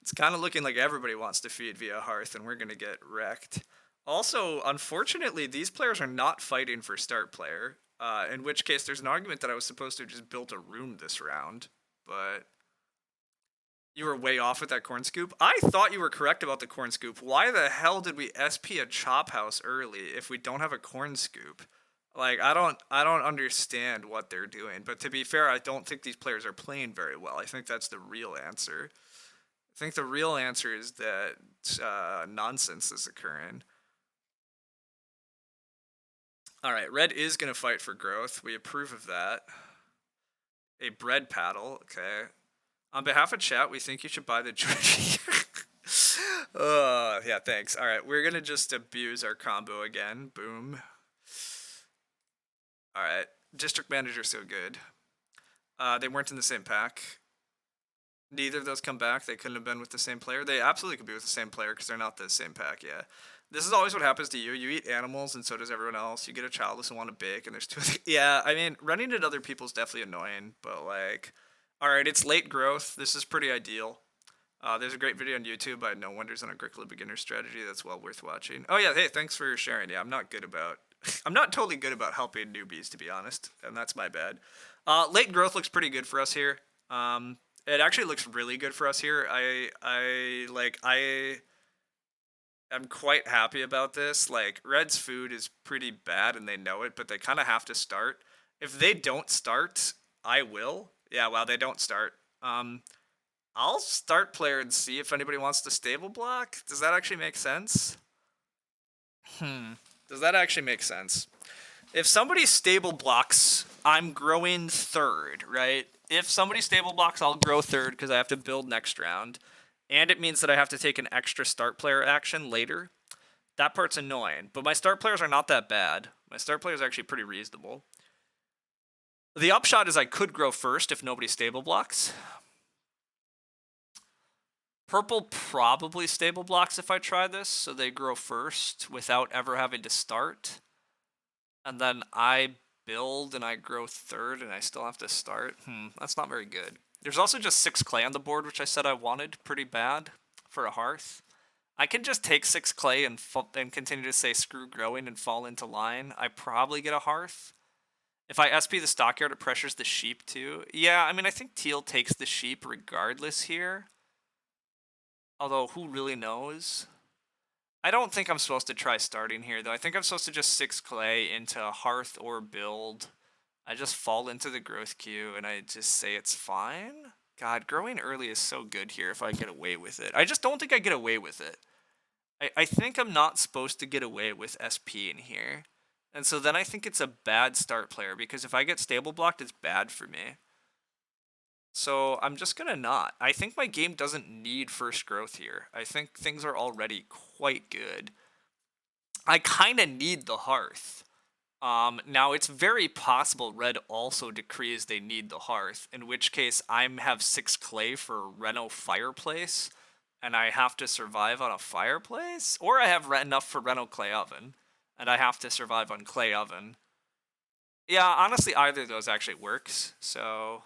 it's kind of looking like everybody wants to feed via hearth, and we're gonna get wrecked. Also, unfortunately, these players are not fighting for start player. In which case, there's an argument that I was supposed to have just built a room this round, but you were way off with that corn scoop. I thought you were correct about the corn scoop. Why the hell did we SP a chop house early if we don't have a corn scoop? Like I don't understand what they're doing. But to be fair, I don't think these players are playing very well. I think that's the real answer. I think the real answer is that nonsense is occurring. All right, red is gonna fight for growth. We approve of that. A bread paddle. Okay. On behalf of chat, we think you should buy the Georgie. Yeah, thanks. All right, we're gonna just abuse our combo again. Boom. All right, district manager so good. They weren't in the same pack. Neither of those come back. They couldn't have been with the same player. They absolutely could be with the same player because they're not the same pack. Yeah. This is always what happens to you. You eat animals, and so does everyone else. You get a childless and want to bake, and there's two. Yeah, I mean, running at other people's definitely annoying, but like, all right, it's late growth. This is pretty ideal. There's a great video on YouTube by No Wonders on Agricola Beginner Strategy. That's well worth watching. Oh yeah, hey, thanks for sharing. Yeah, I'm not good about. I'm not totally good about helping newbies, to be honest, and that's my bad. Late growth looks pretty good for us here. It actually looks really good for us here. I am quite happy about this. Like Red's food is pretty bad, and they know it, but they kind of have to start. If they don't start, I will. Yeah, well, they don't start. I'll start player and see if anybody wants to stable block. Does that actually make sense? Does that actually make sense? If somebody stable blocks, I'm growing third, right? If somebody stable blocks, I'll grow third because I have to build next round. And it means that I have to take an extra start player action later. That part's annoying. But my start players are not that bad. My start players are actually pretty reasonable. The upshot is I could grow first if nobody stable blocks. Purple probably stable blocks if I try this, so they grow first without ever having to start. And then I build and I grow third and I still have to start. That's not very good. There's also just 6 clay on the board, which I said I wanted pretty bad for a hearth. I can just take 6 clay and continue to say screw growing and fall into line. I probably get a hearth. If I SP the stockyard, it pressures the sheep too. Yeah, I mean, I think teal takes the sheep regardless here. Although, who really knows? I don't think I'm supposed to try starting here, though. I think I'm supposed to just 6 clay into hearth or build. I just fall into the growth queue, and I just say it's fine. God, growing early is so good here if I get away with it. I just don't think I get away with it. I think I'm not supposed to get away with SP in here. And so then I think it's a bad start player, because if I get stable blocked, it's bad for me. So I'm just gonna not. I think my game doesn't need first growth here. I think things are already quite good. I kind of need the hearth. Now it's very possible red also decrees they need the hearth, in which case I have 6 clay for Reno fireplace, and I have to survive on a fireplace, or I have enough for Reno clay oven, and I have to survive on clay oven. Yeah, honestly, either of those actually works. So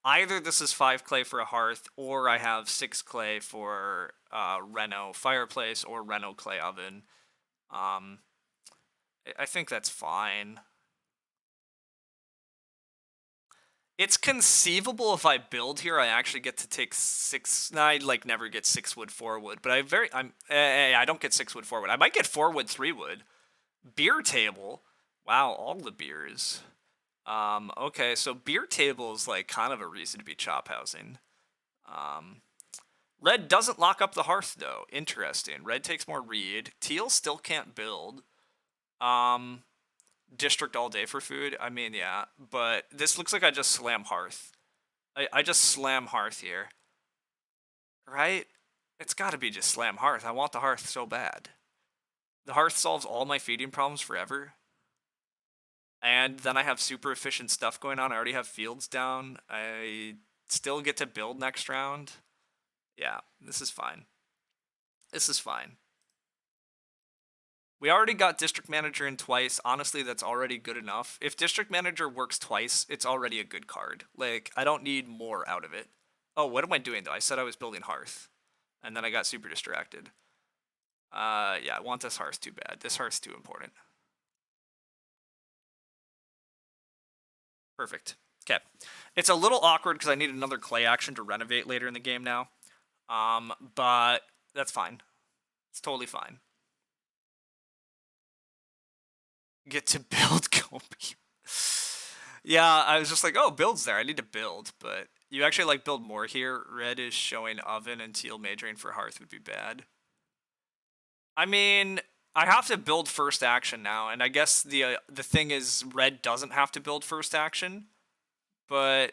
either this is 5 clay for a hearth, or I have 6 clay for Reno fireplace or Reno clay oven. I think that's fine. It's conceivable if I build here, I actually get to take 6. No, I like never get 6 wood, 4 wood, but I don't get 6 wood, 4 wood. I might get 4 wood, 3 wood. Beer table. Wow, all the beers. Okay, so beer table is like kind of a reason to be chop housing. Red doesn't lock up the hearth though. Interesting. Red takes more reed. Teal still can't build. District all day for food. I mean, yeah, but this looks like I just slam hearth. I just slam hearth here. Right? It's got to be just slam hearth. I want the hearth so bad. The hearth solves all my feeding problems forever. And then I have super efficient stuff going on. I already have fields down. I still get to build next round. Yeah, this is fine. This is fine. We already got District Manager in twice. Honestly, that's already good enough. If District Manager works twice, it's already a good card. Like, I don't need more out of it. Oh, what am I doing, though? I said I was building Hearth. And then I got super distracted. Yeah, I want this Hearth too bad. This Hearth's too important. Perfect. Okay. It's a little awkward because I need another clay action to renovate later in the game now. But that's fine. It's totally fine. Get to build Kobe. Yeah, I was just like, oh, build's there. I need to build, but you actually like build more here. Red is showing oven and teal majoring for hearth would be bad. I mean, I have to build first action now, and I guess the thing is red doesn't have to build first action, but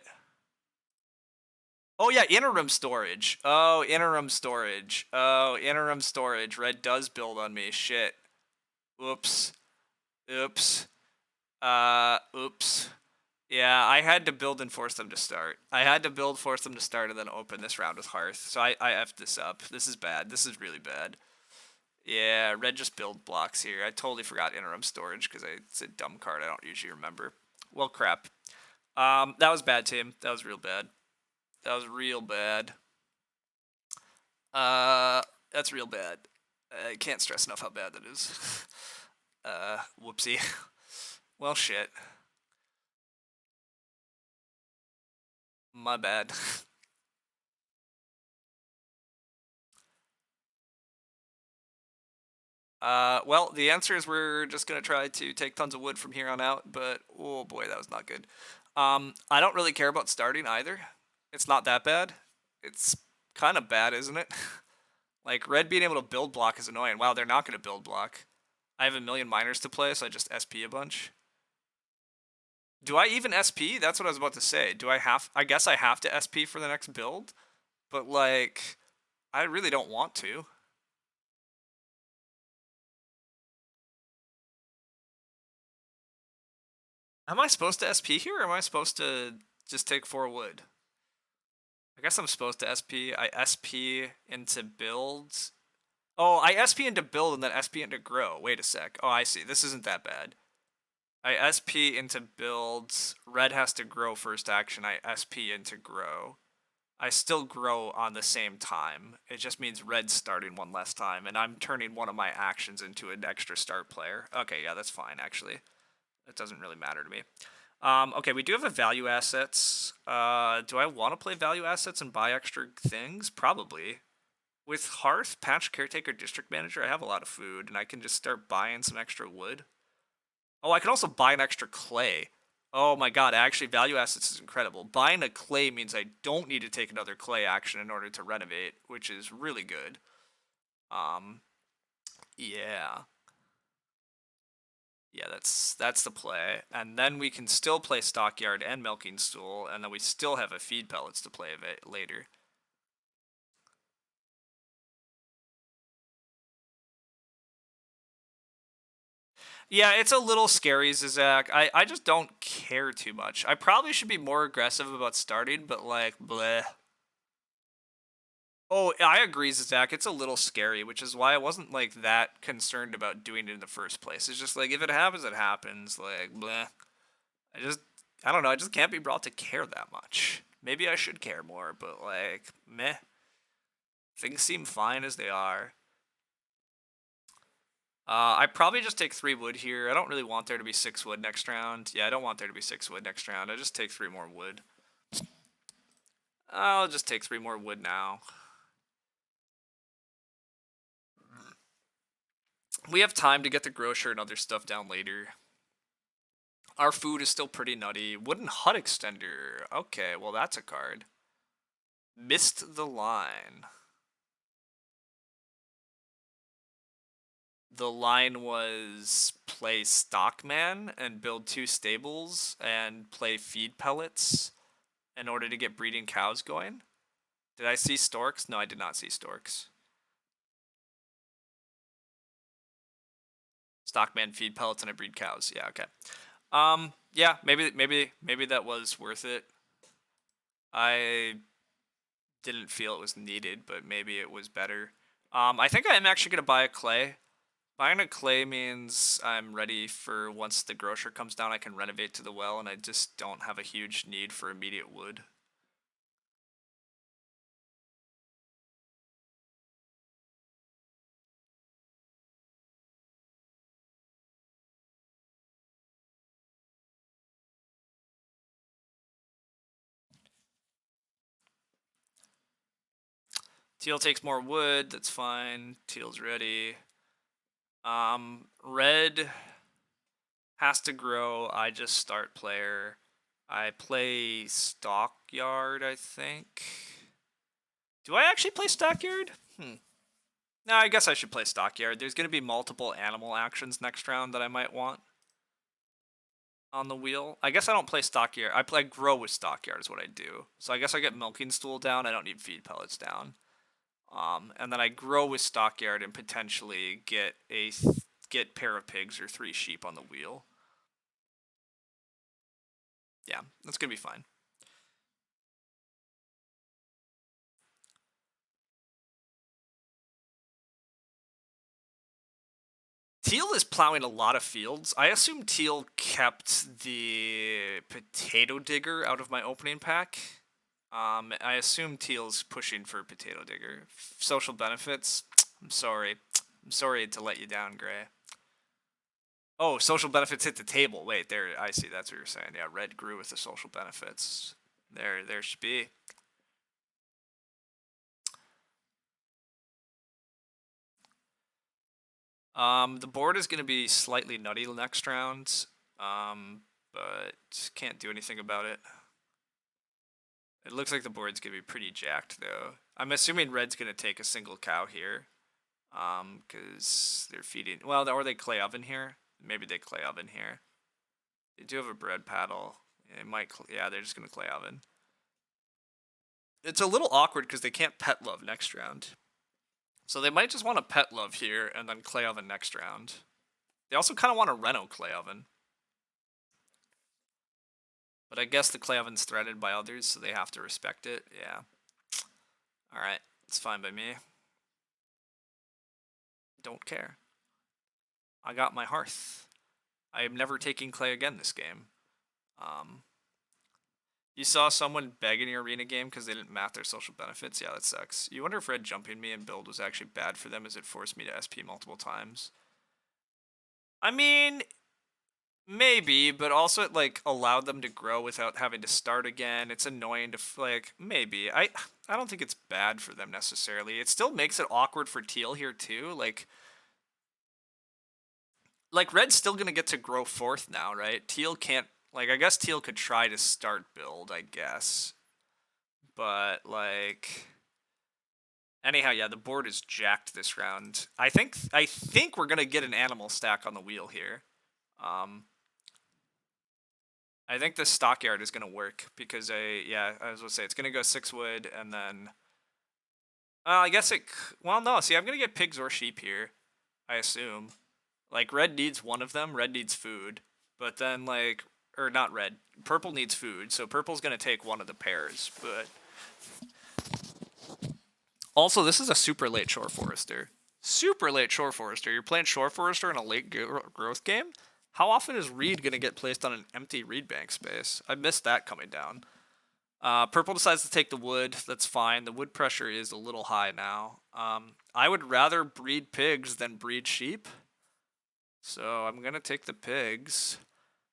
oh yeah, interim storage. Oh, interim storage. Oh, interim storage. Red does build on me. Shit. Oops. Oops. Oops. Yeah, I had to build and force them to start. I had to build, force them to start, and then open this round with Hearth. So I effed this up. This is bad. This is really bad. Yeah, red just build blocks here. I totally forgot interim storage because it's a dumb card I don't usually remember. Well, crap. That was bad, team. That was real bad. That was real bad. That's real bad. I can't stress enough how bad that is. Whoopsie. Well, shit. My bad. Well, the answer is we're just gonna try to take tons of wood from here on out, but oh boy, that was not good. I don't really care about starting either. It's not that bad. It's kind of bad, isn't it? Like, red being able to build block is annoying. Wow, they're not gonna build block. I have a million miners to play, so I just SP a bunch. Do I even SP? That's what I was about to say. Do I have... I guess I have to SP for the next build, but, like, I really don't want to. Am I supposed to SP here, or am I supposed to just take 4 wood? I guess I'm supposed to SP. I SP into builds. Oh, I SP into build and then SP into grow. Wait a sec. Oh, I see. This isn't that bad. I SP into builds. Red has to grow first action. I SP into grow. I still grow on the same time. It just means red's starting one less time, and I'm turning one of my actions into an extra start player. Okay, yeah, that's fine, actually. It doesn't really matter to me. Okay, we do have a value assets. Do I want to play value assets and buy extra things? Probably. With Hearth, Patch, Caretaker, District Manager, I have a lot of food, and I can just start buying some extra wood. Oh, I can also buy an extra clay. Oh my god, actually, value assets is incredible. Buying a clay means I don't need to take another clay action in order to renovate, which is really good. Yeah. Yeah, that's the play. And then we can still play Stockyard and Milking Stool, and then we still have a Feed Pellets to play later. Yeah, it's a little scary, Zizak. I just don't care too much. I probably should be more aggressive about starting, but like, bleh. Oh, I agree, Zach. It's a little scary, which is why I wasn't like that concerned about doing it in the first place. It's just like if it happens, it happens. Like, bleh. I just, I don't know. I just can't be brought to care that much. Maybe I should care more, but like, meh. Things seem fine as they are. I probably just take 3 wood here. I don't really want there to be 6 wood next round. Yeah, I don't want there to be 6 wood next round. I just take 3 more wood. I'll just take 3 more wood now. We have time to get the grocer and other stuff down later. Our food is still pretty nutty. Wooden hut extender. Okay, well that's a card. Missed the line. The line was play Stockman and build 2 stables and play feed pellets in order to get breeding cows going. Did I see storks? No, I did not see storks. Stockman, feed pellets, and I breed cows. Yeah, okay. Yeah, maybe that was worth it. I didn't feel it was needed, but maybe it was better. I think I am actually gonna buy a clay. Buying a clay means I'm ready for once the grocer comes down, I can renovate to the well, and I just don't have a huge need for immediate wood. Teal takes more wood, that's fine. Teal's ready. Red has to grow. I just start player. I play Stockyard, I think. Do I actually play Stockyard? No, I guess I should play Stockyard. There's going to be multiple animal actions next round that I might want on the wheel. I guess I don't play Stockyard. I play grow with Stockyard is what I do. So I guess I get Milking Stool down. I don't need Feed Pellets down. And then I grow with Stockyard and potentially get pair of pigs or 3 sheep on the wheel. Yeah, that's going to be fine. Teal is plowing a lot of fields. I assume Teal kept the potato digger out of my opening pack. I assume Teal's pushing for potato digger. Social benefits. I'm sorry. I'm sorry to let you down, Gray. Oh, social benefits hit the table. Wait, there. I see. That's what you're saying. Yeah, red grew with the social benefits. There should be. The board is going to be slightly nutty next round. But can't do anything about it. It looks like the board's going to be pretty jacked, though. I'm assuming red's going to take a single cow here. Because they're feeding... Well, or they clay oven here. Maybe they clay oven here. They do have a bread paddle. They might... Yeah, they're just going to clay oven. It's a little awkward because they can't pet love next round. So they might just want to pet love here and then clay oven next round. They also kind of want a Reno clay oven. But I guess the clay oven's threatened by others, so they have to respect it. Yeah. Alright, it's fine by me. Don't care. I got my hearth. I am never taking clay again this game. You saw someone beg in your arena game because they didn't map their social benefits? Yeah, that sucks. You wonder if red jumping me and build was actually bad for them as it forced me to SP multiple times. I mean, maybe, but also it like allowed them to grow without having to start again. It's annoying to like maybe. I don't think it's bad for them necessarily. It still makes it awkward for Teal here too. Like red's still gonna get to grow fourth now, right? Teal can't like I guess Teal could try to start build, I guess. But like Anyhow, yeah, the board is jacked this round. I think we're gonna get an animal stack on the wheel here. Um, I think the stockyard is gonna work because I was gonna say it's gonna go 6 wood and then I guess well no, see I'm gonna get pigs or sheep here, I assume. Like red needs one of them, red needs food, but then like or not red, purple needs food, so purple's gonna take one of the pairs, but also this is a super late shore forester. Super late shore forester. You're playing shore forester in a late growth game? How often is reed gonna get placed on an empty reed bank space? I missed that coming down. Purple decides to take the wood. That's fine. The wood pressure is a little high now. I would rather breed pigs than breed sheep. So I'm going to take the pigs.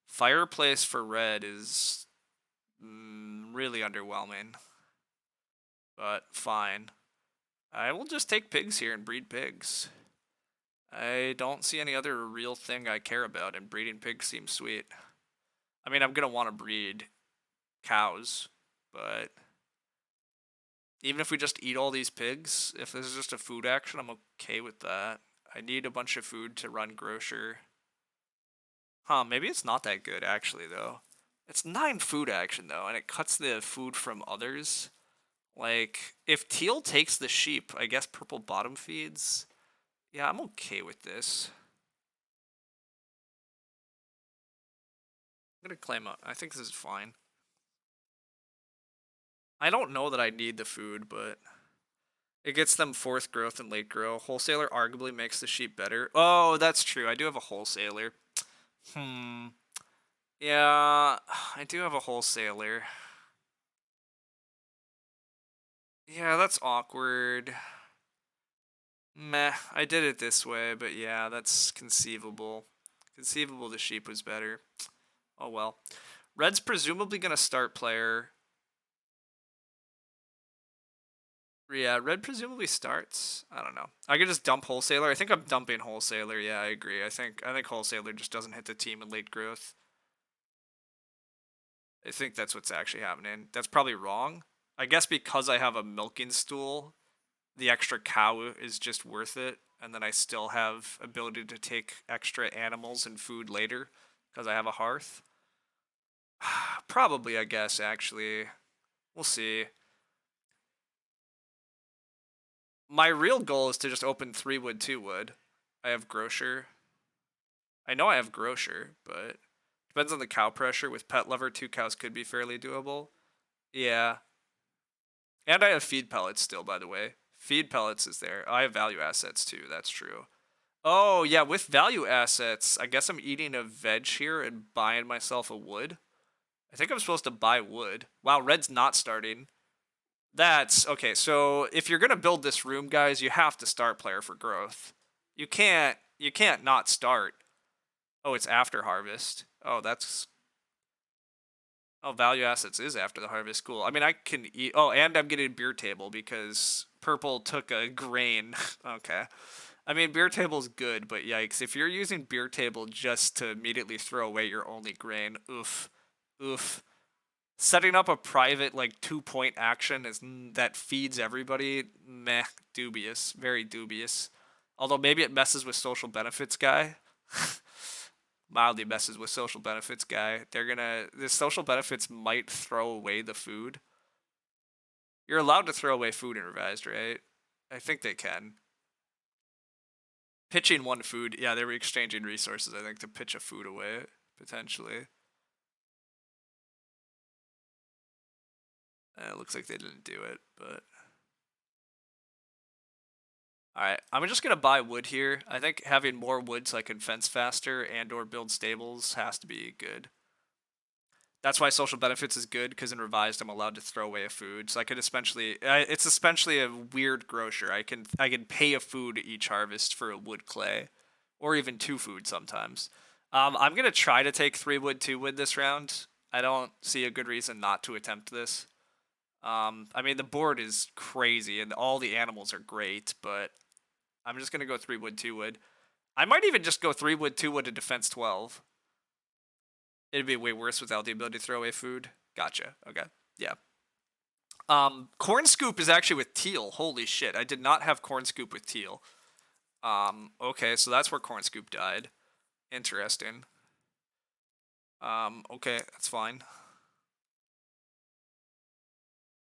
Fireplace for red is really underwhelming. But fine. I will just take pigs here and breed pigs. I don't see any other real thing I care about, and breeding pigs seems sweet. I mean, I'm going to want to breed cows, but even if we just eat all these pigs, if this is just a food action, I'm okay with that. I need a bunch of food to run grocer. Huh, maybe it's not that good, actually, though. It's 9 food action, though, and it cuts the food from others. Like, if teal takes the sheep, I guess purple bottom feeds. Yeah, I'm okay with this. I'm gonna claim up. I think this is fine. I don't know that I need the food, but it gets them 4th growth and late grow. Wholesaler arguably makes the sheep better. Oh, that's true. I do have a wholesaler. Yeah, I do have a wholesaler. Yeah, that's awkward. Meh, I did it this way, but yeah, that's conceivable. Conceivable the sheep was better. Oh well. Red's presumably gonna start player. Yeah, red presumably starts. I don't know. I could just dump wholesaler. I think I'm dumping wholesaler. Yeah, I agree. I think wholesaler just doesn't hit the team in late growth. I think that's what's actually happening. That's probably wrong. I guess because I have a milking stool, the extra cow is just worth it, and then I still have ability to take extra animals and food later because I have a hearth. Probably, I guess, actually. We'll see. My real goal is to just open 3 wood, 2 wood. I have grocer. I know I have grocer, but depends on the cow pressure. With pet lover, 2 cows could be fairly doable. Yeah. And I have feed pellets still, by the way. Feed pellets is there. I have value assets too, that's true. Oh, yeah, with value assets, I guess I'm eating a veg here and buying myself a wood. I think I'm supposed to buy wood. Wow, red's not starting. That's okay. So if you're gonna build this room, guys, you have to start player for growth. You can't not start. Oh, it's after harvest. Oh, value assets is after the harvest. Cool. I mean, I can eat. Oh, and I'm getting a beer table because purple took a grain. Okay. I mean, beer table's good, but yikes. If you're using beer table just to immediately throw away your only grain, oof. Oof. Setting up a private, like, 2-point action that feeds everybody, meh, dubious. Very dubious. Although maybe it messes with social benefits guy. Mildly messes with social benefits guy. The social benefits might throw away the food. You're allowed to throw away food in revised, right? I think they can. Pitching one food, yeah, they were exchanging resources, I think, to pitch a food away, potentially. It looks like they didn't do it, but... Alright, I'm just gonna buy wood here. I think having more wood so I can fence faster and or build stables has to be good. That's why social benefits is good, because in revised I'm allowed to throw away a food. So I could especially it's especially a weird grocer. I can pay a food each harvest for a wood clay, or even 2 food sometimes. I'm gonna try to take 3 wood, 2 wood this round. I don't see a good reason not to attempt this. I mean the board is crazy and all the animals are great, but I'm just gonna go 3 wood, 2 wood. I might even just go 3 wood, 2 wood to defense 12. It'd be way worse without the ability to throw away food. Gotcha. Okay. Yeah. Corn Scoop is actually with teal. Holy shit, I did not have Corn Scoop with teal. Okay, so that's where Corn Scoop died. Interesting. Okay, that's fine.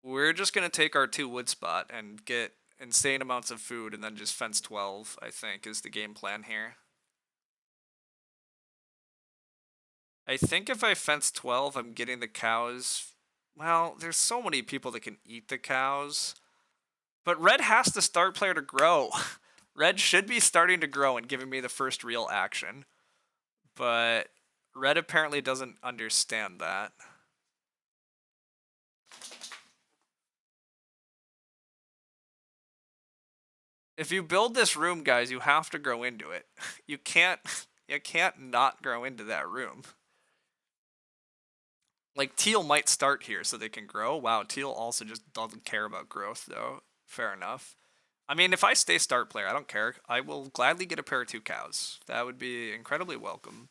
We're just gonna take our 2 wood spot and get insane amounts of food and then just fence 12, I think, is the game plan here. I think if I fence 12, I'm getting the cows. Well, there's so many people that can eat the cows. But red has to start player to grow. Red should be starting to grow and giving me the first real action. But red apparently doesn't understand that. If you build this room, guys, you have to grow into it. You can't not grow into that room. Like teal might start here so they can grow. Wow, teal also just doesn't care about growth though. Fair enough. I mean, if I stay start player, I don't care. I will gladly get a pair of 2 cows. That would be incredibly welcome.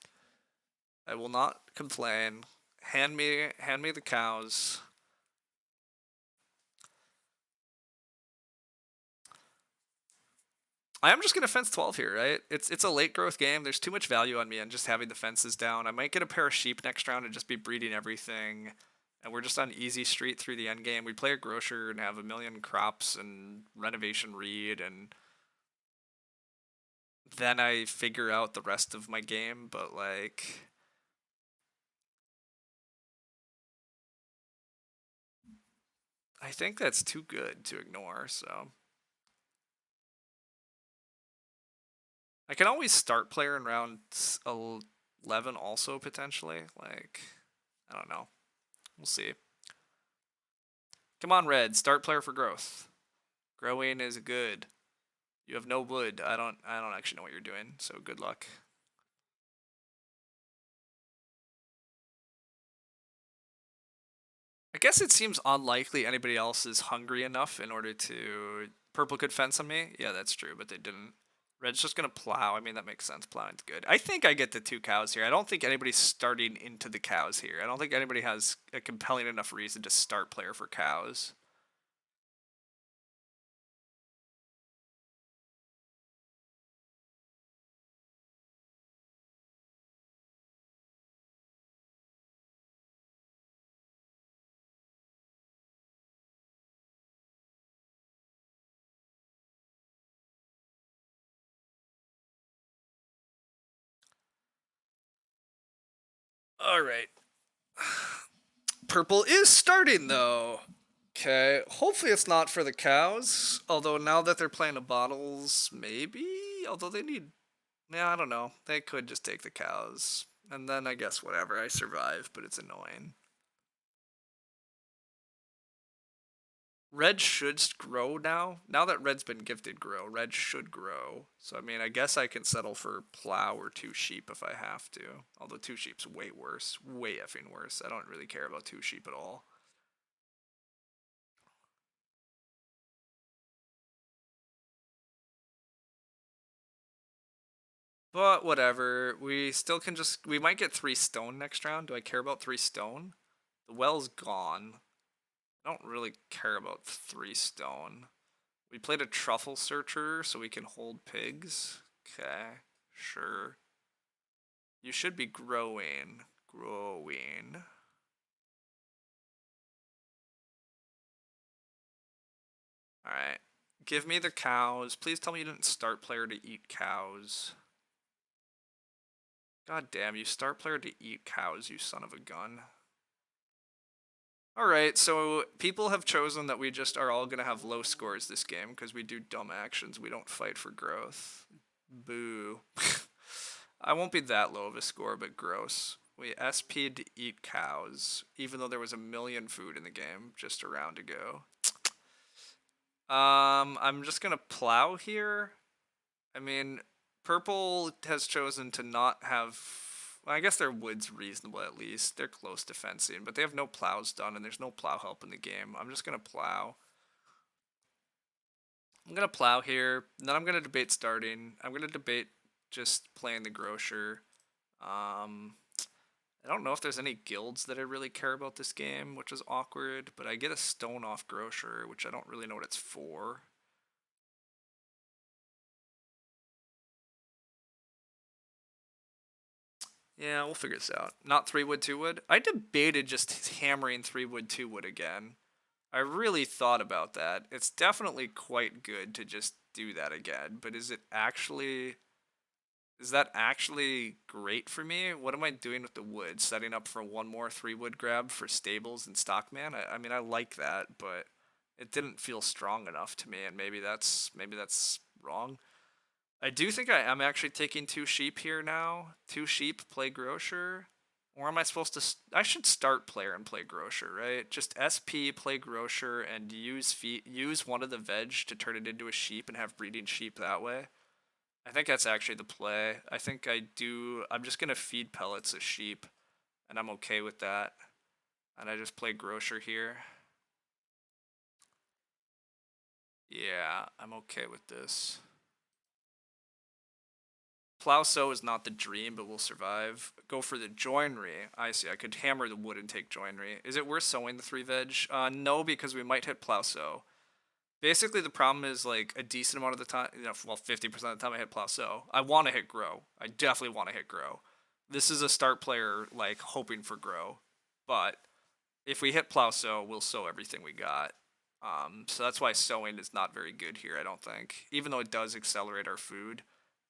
I will not complain. Hand me the cows. I am just gonna fence 12 here, right? It's a late growth game. There's too much value on me on just having the fences down. I might get a pair of sheep next round and just be breeding everything. And we're just on easy street through the end game. We play a grocer and have a million crops and renovation read, and then I figure out the rest of my game. But like, I think that's too good to ignore. So I can always start player in round 11 also potentially. Like, I don't know. We'll see. Come on, red. Start player for growth. Growing is good. You have no wood. I don't actually know what you're doing, so good luck. I guess it seems unlikely anybody else is hungry enough in order to purple could fence on me. Yeah, that's true, but they didn't. Red's just gonna plow. I mean, that makes sense. Plowing's good. I think I get the 2 cows here. I don't think anybody's starting into the cows here. I don't think anybody has a compelling enough reason to start player for cows. All right. Purple is starting though. Okay, hopefully it's not for the cows. Although now that they're playing the bottles, maybe. Although they need, yeah, I don't know. They could just take the cows, and then I guess whatever. I survive, but it's annoying. Red should grow now. Now that red's been gifted grow, red should grow. So I mean, I guess I can settle for plow or 2 sheep if I have to. Although 2 sheep's way worse, way effing worse. I don't really care about 2 sheep at all. But whatever. We still can just. We might get 3 stone next round. Do I care about 3 stone? The well's gone. I don't really care about 3 stone. We played a truffle searcher so we can hold pigs. Okay, sure. You should be growing. Growing. Alright. Give me the cows. Please tell me you didn't start player to eat cows. God damn, you start player to eat cows, you son of a gun. Alright, so people have chosen that we just are all going to have low scores this game because we do dumb actions. We don't fight for growth. Boo. I won't be that low of a score, but gross. We SP'd to eat cows, even though there was a million food in the game just a round ago. I'm just going to plow here. I mean, purple has chosen to not have. Well, I guess their wood's reasonable at least. They're close to fencing, but they have no plows done, and there's no plow help in the game. I'm just gonna plow. I'm gonna plow here. Then I'm gonna debate starting. I'm gonna debate just playing the grocer. Um, I don't know if there's any guilds that I really care about this game, which is awkward, but I get a stone off grocer, which I don't really know what it's for. Yeah, we'll figure this out. Not 3 wood, 2 wood. I debated just hammering 3 wood, 2 wood again. I really thought about that. It's definitely quite good to just do that again, but is that actually great for me? What am I doing with the wood? Setting up for one more 3 wood grab for stables and stockman? I mean, I like that, but it didn't feel strong enough to me, and maybe that's wrong. I do think I am actually taking 2 sheep here now. 2 sheep, play grocer. Or am I supposed to? I should start player and play grocer, right? Just SP, play grocer, and use one of the veg to turn it into a sheep and have breeding sheep that way. I think that's actually the play. I think I do. I'm just gonna feed pellets a sheep, and I'm okay with that. And I just play grocer here. Yeah, I'm okay with this. Plow sow is not the dream, but will survive. Go for the joinery. I see. I could hammer the wood and take joinery. Is it worth sowing the 3 veg? No, because we might hit plow sow. Basically, the problem is like a decent amount of the time, well, 50% of the time I hit plow sow. I want to hit grow. I definitely want to hit grow. This is a start player like hoping for grow, but if we hit plow sow, we'll sow everything we got. So that's why sowing is not very good here. I don't think, even though it does accelerate our food.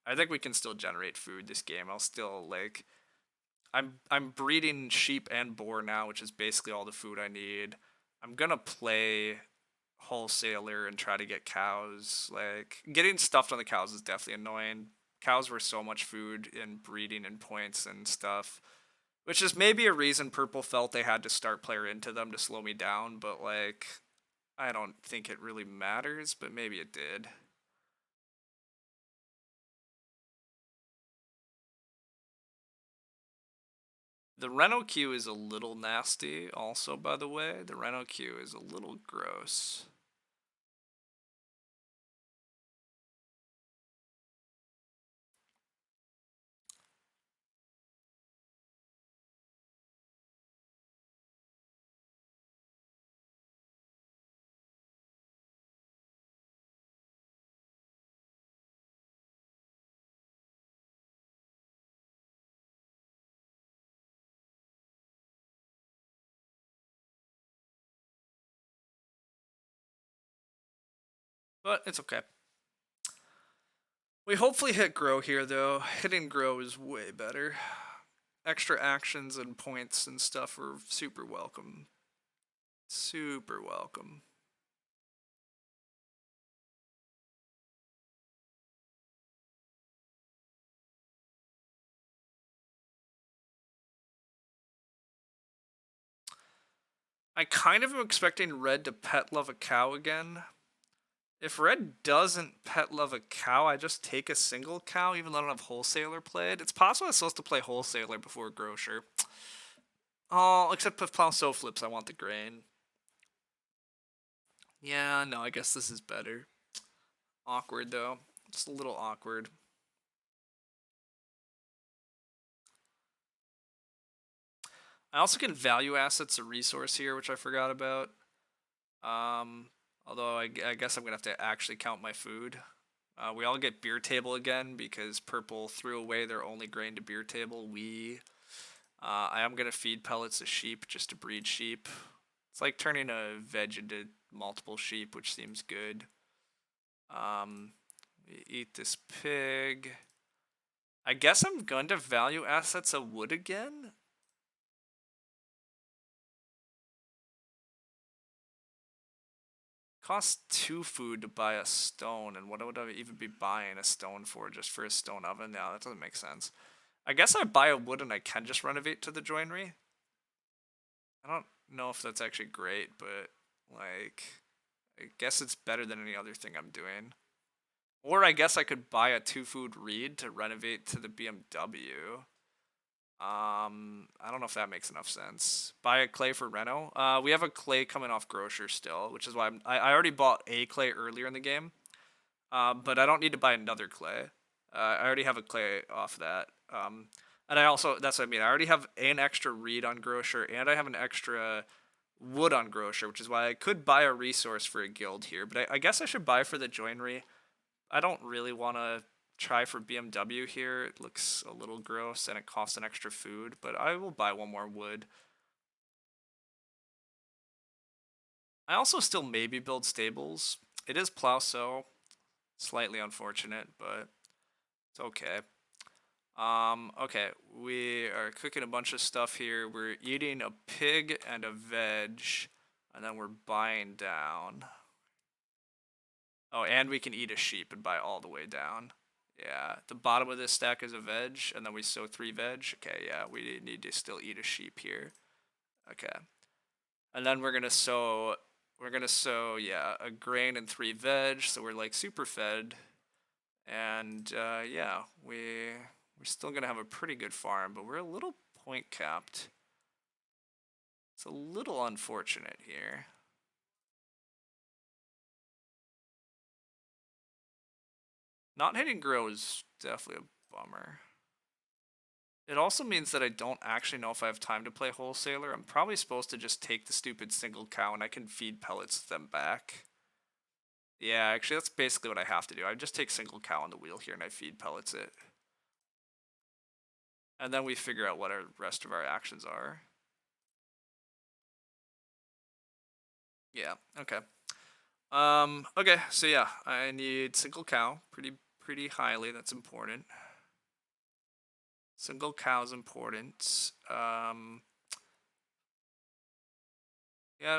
I think we can still generate food this game. I'll still like I'm breeding sheep and boar now, which is basically all the food I need. I'm gonna play wholesaler and try to get cows. Like getting stuffed on the cows is definitely annoying. Cows were so much food in breeding and points and stuff, which is maybe a reason Purple felt they had to start player into them to slow me down. But like, I don't think it really matters. But maybe it did. The Renault Q is a little nasty, also, by the way. The Renault Q is a little gross. But it's okay. We hopefully hit grow here, though. Hitting grow is way better. Extra actions and points and stuff are super welcome. Super welcome. I kind of am expecting red to pet love a cow again. If red doesn't pet love a cow, I just take a single cow, even though I don't have wholesaler played. It's possible I'm supposed to play wholesaler before grocer. Oh, except if plow so flips, I want the grain. Yeah, no, I guess this is better. Awkward though. Just a little awkward. I also can value assets a resource here, which I forgot about. Um, although I guess I'm gonna have to actually count my food. We all get beer table again because purple threw away their only grain to beer table. I am gonna feed pellets to sheep just to breed sheep. It's like turning a veg into multiple sheep, which seems good. We eat this pig. I guess I'm going to value assets of wood again. Costs 2 food to buy a stone, and what would I even be buying a stone for just for a stone oven? No, that doesn't make sense. I guess I buy a wood and I can just renovate to the joinery. I don't know if that's actually great, but like, I guess it's better than any other thing I'm doing. Or I guess I could buy a 2 food reed to renovate to the BMW. I don't know if that makes enough sense. Buy a clay for Reno. We have a clay coming off grocer still, which is why I already bought a clay earlier in the game. But I don't need to buy another clay. I already have a clay off that. And I also, that's what I mean. I already have an extra reed on Grocer, and I have an extra wood on Grocer, which is why I could buy a resource for a guild here. But I guess I should buy for the joinery. I don't really want to try for BMW here. It looks a little gross and it costs an extra food, but I will buy one more wood. I also still maybe build stables. It is plow sow, slightly unfortunate, but it's okay. Okay, we are cooking a bunch of stuff here. We're eating a pig and a veg, and then we're buying down. Oh, and we can eat a sheep and buy all the way down. Yeah, the bottom of this stack is a veg, and then we sow 3 veg. Okay, yeah, we need to still eat a sheep here. Okay. And then we're gonna sow, yeah, a grain and 3 veg, so we're like super fed. And yeah, we're still gonna have a pretty good farm, but we're a little point capped. It's a little unfortunate here. Not hitting grow is definitely a bummer. It also means that I don't actually know if I have time to play wholesaler. I'm probably supposed to just take the stupid single cow and I can feed pellets them back. Yeah, actually that's basically what I have to do. I just take single cow on the wheel here and I feed pellets it. And then we figure out what our rest of our actions are. Yeah, okay. Okay, so yeah, I need single cow pretty highly. That's important. Single cow is important. Yeah,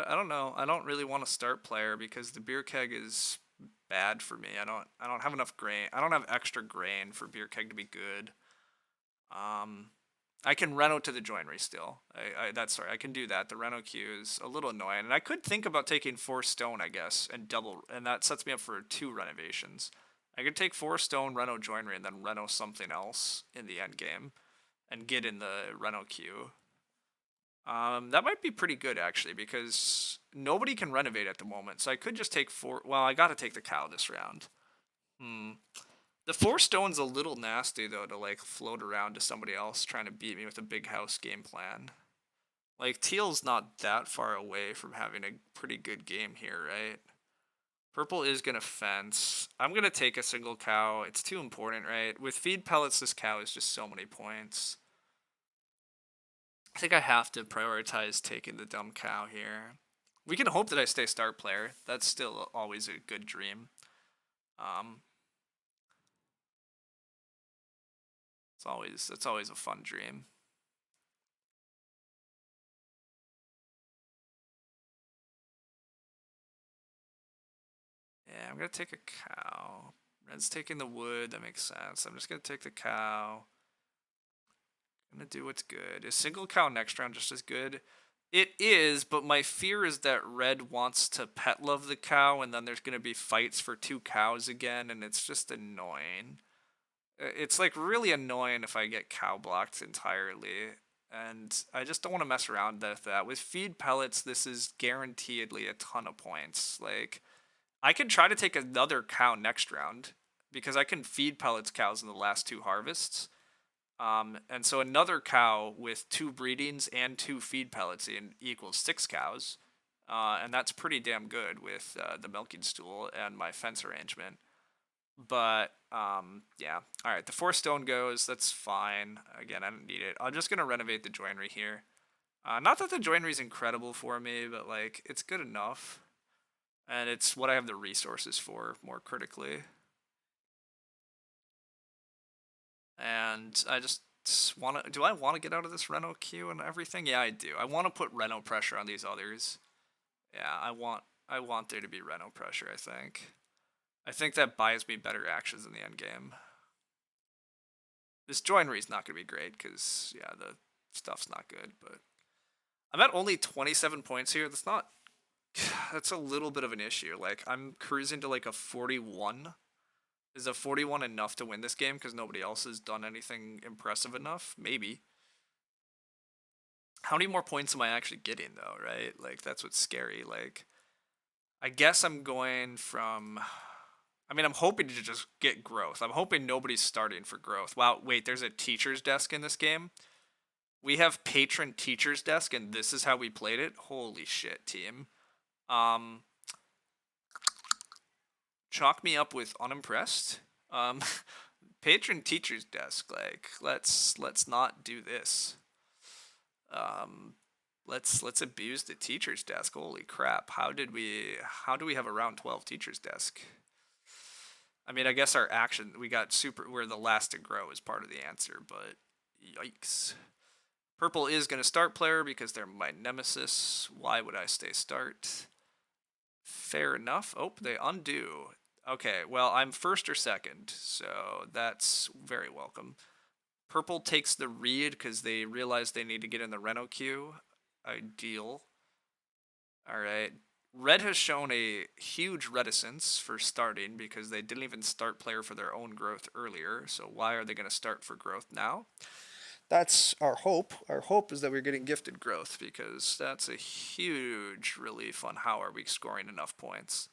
I don't know. I don't really want to start player because the beer keg is bad for me. I don't have enough grain. I don't have extra grain for beer keg to be good. Um, I can reno to the joinery still. That's sorry. I can do that. The reno queue is a little annoying, and I could think about taking 4 stone, I guess, and double, and that sets me up for 2 renovations. I could take 4 stone, reno joinery, and then reno something else in the end game, and get in the reno queue. That might be pretty good actually because nobody can renovate at the moment. So I could just take 4. Well, I got to take the cow this round. Hmm. The 4 stone's a little nasty though to like float around to somebody else trying to beat me with a big house game plan. Like teal's not that far away from having a pretty good game here, right? Purple is gonna fence. I'm gonna take a single cow. It's too important, right? With feed pellets, this cow is just so many points. I think I have to prioritize taking the dumb cow here. We can hope that I stay start player. That's still always a good dream. Um, it's always a fun dream. Yeah, I'm gonna take a cow. Red's taking the wood. That makes sense. I'm just gonna take the cow. I'm gonna do what's good. Is single cow next round just as good? It is, but my fear is that Red wants to pet love the cow, and then there's gonna be fights for 2 cows again, and it's just annoying. It's like really annoying if I get cow blocked entirely. And I just don't want to mess around with that. With feed pellets, this is guaranteedly a ton of points. Like, I can try to take another cow next round because I can feed pellets cows in the last 2 harvests. And so another cow with 2 breedings and 2 feed pellets in equals 6 cows. And that's pretty damn good with the milking stool and my fence arrangement. But yeah, all right. The 4 stone goes. That's fine. Again, I don't need it. I'm just gonna renovate the joinery here. Not that the joinery is incredible for me, but like it's good enough, and it's what I have the resources for more critically. And I just want to. Do I want to get out of this reno queue and everything? Yeah, I do. I want to put reno pressure on these others. Yeah, I want there to be reno pressure. I think that buys me better actions in the end game. This joinery is not going to be great because, yeah, the stuff's not good, but I'm at only 27 points here. That's not, that's a little bit of an issue. Like, I'm cruising to like a 41. Is a 41 enough to win this game because nobody else has done anything impressive enough? Maybe. How many more points am I actually getting, though, right? Like, that's what's scary. Like, I guess I'm going from. I mean, I'm hoping to just get growth. I'm hoping nobody's starting for growth. Wow, wait, there's a teacher's desk in this game? We have patron teacher's desk, and this is how we played it? Holy shit, team. Um, Chalk me up with unimpressed. Um, patron teacher's desk, like, let's not do this. Um, let's abuse the teacher's desk. Holy crap. How do we have a round 12 teacher's desk? I mean, I guess our action, we're the last to grow is part of the answer, but yikes. Purple is going to start player because they're my nemesis. Why would I stay start? Fair enough. Oh, they undo. Okay, well, I'm first or second, so that's very welcome. Purple takes the read because they realize they need to get in the Reno queue. Ideal. Alright. Red has shown a huge reticence for starting because they didn't even start player for their own growth earlier, so why are they going to start for growth now? That's our hope. Our hope is that we're getting gifted growth because that's a huge relief on how are we scoring enough points.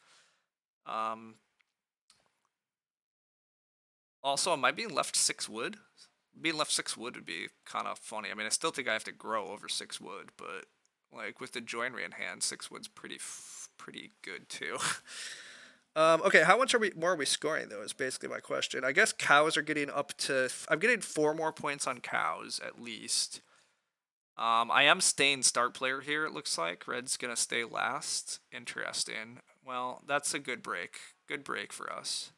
Also, am I being left 6 wood? Being left 6 wood would be kind of funny. I mean, I still think I have to grow over 6 wood, but like with the joinery in hand, 6 wood's pretty good too. Okay, how much more are we scoring though? Is basically my question. I guess cows are getting up to. I'm getting 4 more points on cows at least. I am staying start player here. It looks like Red's gonna stay last. Interesting. Well, that's a good break. Good break for us.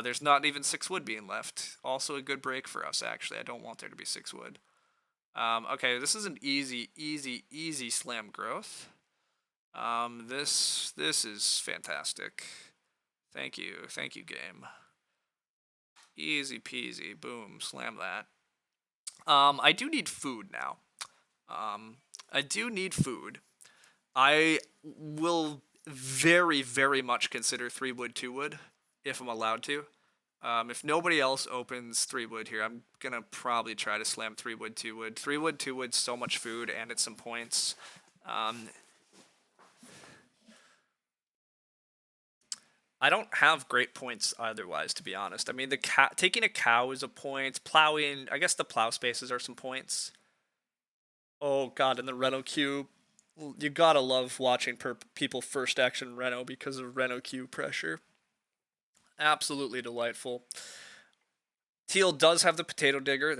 There's not even 6 wood being left. Also a good break for us, actually. I don't want there to be 6 wood. Okay, this is an easy slam growth. This is fantastic. Thank you, game. Easy peasy, boom, slam that. I do need food now. I do need food. I will very much consider 3 wood, 2 wood, if I'm allowed to. If nobody else opens 3 wood here, I'm gonna probably try to slam 3 wood, 2 wood. 3 wood, 2 wood, so much food, and it's some points. I don't have great points otherwise, to be honest. I mean, taking a cow is a point. Plowing, I guess the plow spaces are some points. Oh god, in the Reno queue, you gotta love watching people first action Reno because of Reno queue pressure. Absolutely delightful. Teal does have the potato digger.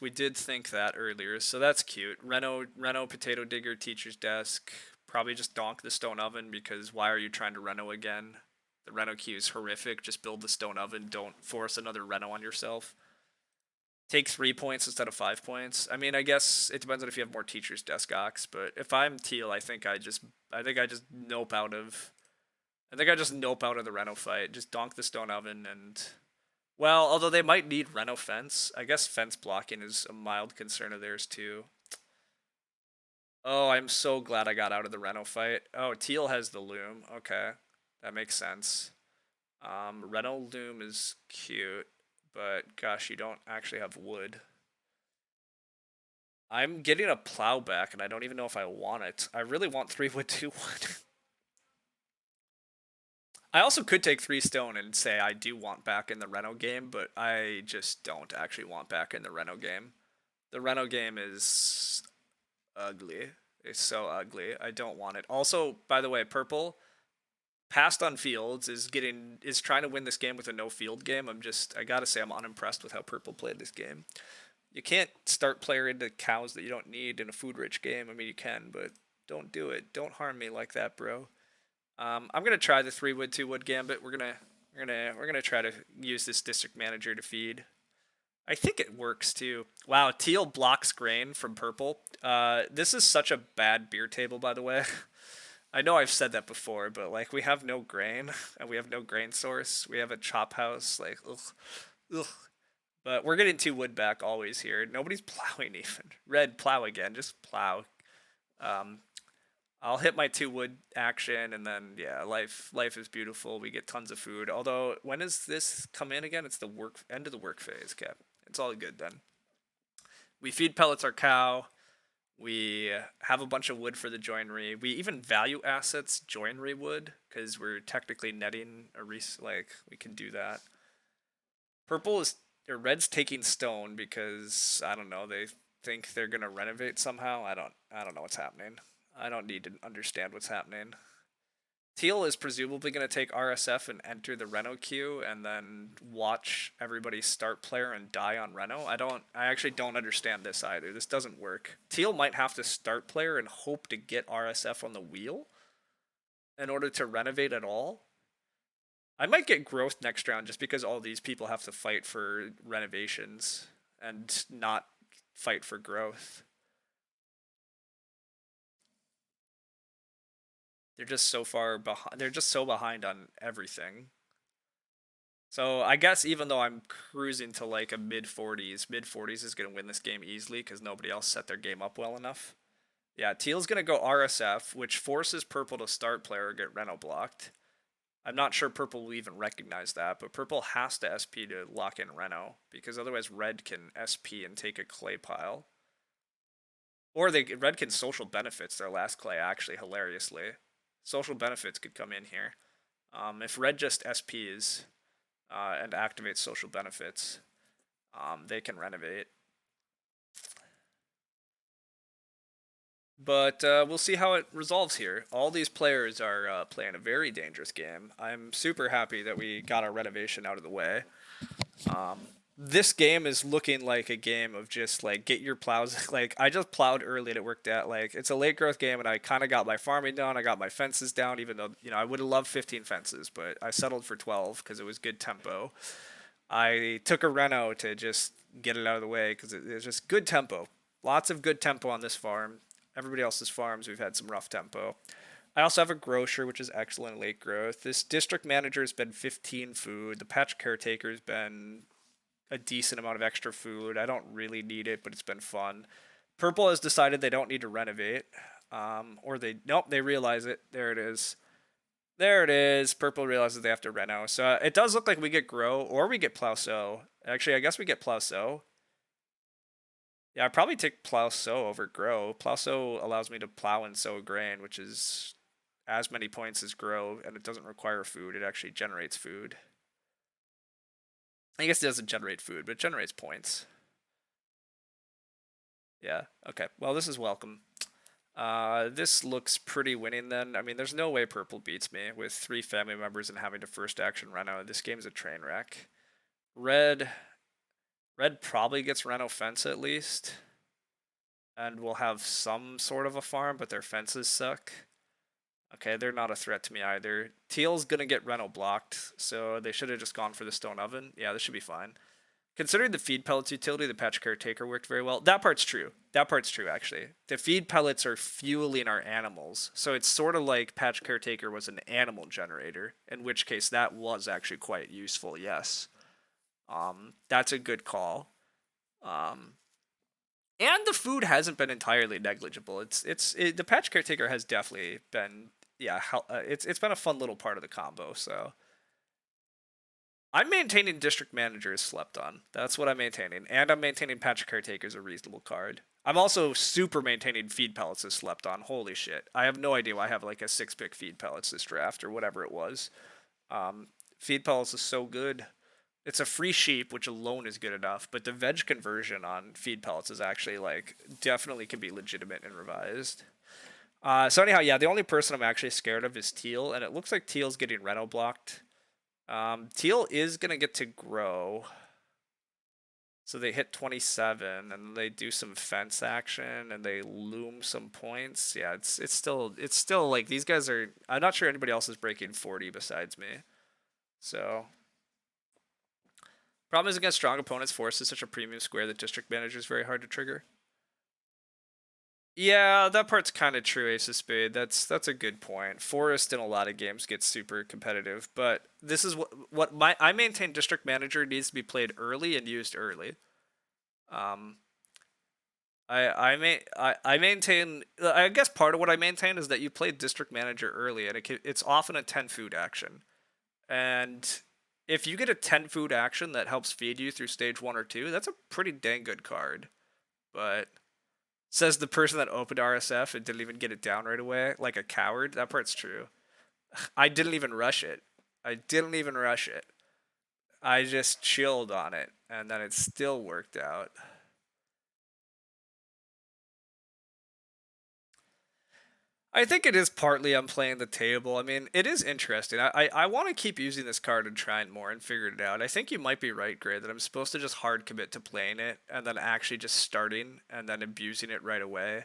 We did think that earlier, so that's cute. Reno potato digger teacher's desk. Probably just donk the stone oven because why are you trying to Reno again? The Reno queue is horrific. Just build the stone oven. Don't force another Reno on yourself. Take 3 points instead of 5 points. I mean, I guess it depends on if you have more teacher's desk ox, but if I'm Teal, I think I just nope out of. I think I just nope out of the Reno fight. Just donk the stone oven and. Well, although they might need Reno fence. I guess fence blocking is a mild concern of theirs too. Oh, I'm so glad I got out of the Reno fight. Oh, Teal has the loom. Okay, that makes sense. Reno loom is cute, but gosh, you don't actually have wood. I'm getting a plow back, and I don't even know if I want it. I really want 3 wood, 2 wood. I also could take 3 stone and say I do want back in the Reno game, but I just don't actually want back in the Reno game. The Reno game is ugly. It's so ugly. I don't want it. Also, by the way, purple passed on fields is trying to win this game with a no field game. I gotta say I'm unimpressed with how purple played this game. You can't start player into cows that you don't need in a food rich game. I mean you can, but don't do it. Don't harm me like that, bro. I'm gonna try the 3 wood 2 wood gambit. We're gonna try to use this district manager to feed. I think it works too. Wow, teal blocks grain from purple. This is such a bad beer table, by the way. I know I've said that before, but like we have no grain and we have no grain source. We have a chop house, like ugh, ugh. But we're getting 2 wood back always here. Nobody's plowing even. Red, plow again. Just plow. I'll hit my 2 wood action, and then yeah, life is beautiful. We get tons of food. Although, when does this come in again? It's the end of the work phase. Okay, it's all good then. We feed pellets our cow. We have a bunch of wood for the joinery. We even value assets joinery wood because we're technically netting a like we can do that. Purple is or red's taking stone because I don't know, they think they're gonna renovate somehow. I don't know what's happening. I don't need to understand what's happening. Teal is presumably going to take RSF and enter the Reno queue and then watch everybody start player and die on Reno. I actually don't understand this either. This doesn't work. Teal might have to start player and hope to get RSF on the wheel in order to renovate at all. I might get growth next round just because all these people have to fight for renovations and not fight for growth. They're just so far behind. They're just so behind on everything. So I guess even though I'm cruising to like a mid 40s is going to win this game easily because nobody else set their game up well enough. Yeah, Teal's going to go RSF, which forces Purple to start player or get Reno blocked. I'm not sure Purple will even recognize that, but Purple has to SP to lock in Reno because otherwise Red can SP and take a clay pile. Or Red can social benefits their last clay actually hilariously. Social benefits could come in here. If Red just SPs and activates social benefits, they can renovate. But we'll see how it resolves here. All these players are playing a very dangerous game. I'm super happy that we got our renovation out of the way. This game is looking like a game of just like get your plows. Like I just plowed early and it worked out. Like it's a late growth game and I kind of got my farming down. I got my fences down, even though I would have loved 15 fences, but I settled for 12 because it was good tempo. I took a Reno to just get it out of the way because it's just good tempo. Lots of good tempo on this farm. Everybody else's farms, we've had some rough tempo. I also have a grocer, which is excellent late growth. This district manager has been 15 food. The patch caretaker has been a decent amount of extra food. I don't really need it, but it's been fun. Purple has decided they don't need to renovate. Nope, they realize it. There it is. There it is. Purple realizes they have to reno. So it does look like we get grow or we get plow sow. Actually, I guess we get plow sow. Yeah, I'd probably take plow sow over grow. Plow sow allows me to plow and sow grain, which is as many points as grow, and it doesn't require food. It actually generates food. I guess it doesn't generate food, but it generates points. Yeah, okay. Well, this is welcome. This looks pretty winning then. I mean, there's no way purple beats me with 3 family members and having to first action Reno. This game's a train wreck. Red probably gets Reno fence at least. And will have some sort of a farm, but their fences suck. Okay, they're not a threat to me either. Teal's gonna get Reno blocked, so they should have just gone for the stone oven. Yeah, this should be fine. Considering the feed pellets utility, the patch caretaker worked very well. That part's true. That part's true, actually. The feed pellets are fueling our animals, so it's sort of like patch caretaker was an animal generator, in which case that was actually quite useful, yes. That's a good call. And the food hasn't been entirely negligible. The patch caretaker has definitely been it's been a fun little part of the combo. So I'm maintaining district manager is slept on. That's what I'm maintaining, and I'm maintaining patch caretaker is a reasonable card. I'm also super maintaining feed pellets is slept on. Holy shit! I have no idea why I have like a 6-pick feed pellets this draft or whatever it was. Feed pellets is so good. It's a free sheep, which alone is good enough, but the veg conversion on feed pellets is actually like definitely can be legitimate and revised. So anyhow, yeah, the only person I'm actually scared of is Teal, and it looks like Teal's getting Reno blocked. Teal is gonna get to grow, so they hit 27, and they do some fence action, and they loom some points. Yeah, it's still like these guys are. I'm not sure anybody else is breaking 40 besides me, so. Problem is against strong opponents, Forest is such a premium square that District Manager is very hard to trigger. Yeah, that part's kind of true, Ace of Spade. That's a good point. Forest in a lot of games gets super competitive, but this is I maintain District Manager needs to be played early and used early. I maintain. I guess part of what I maintain is that you play District Manager early, and it's often a 10 food action, and if you get a 10 food action that helps feed you through stage 1 or 2, that's a pretty dang good card. But Says the person that opened RSF and didn't even get it down right away, like a coward. That part's true. I didn't even rush it. I didn't even rush it. I just chilled on it, and then it still worked out. I think it is partly I'm playing the table. I mean, it is interesting. I want to keep using this card and trying more and figure it out. I think you might be right, Gray, that I'm supposed to just hard commit to playing it and then actually just starting and then abusing it right away.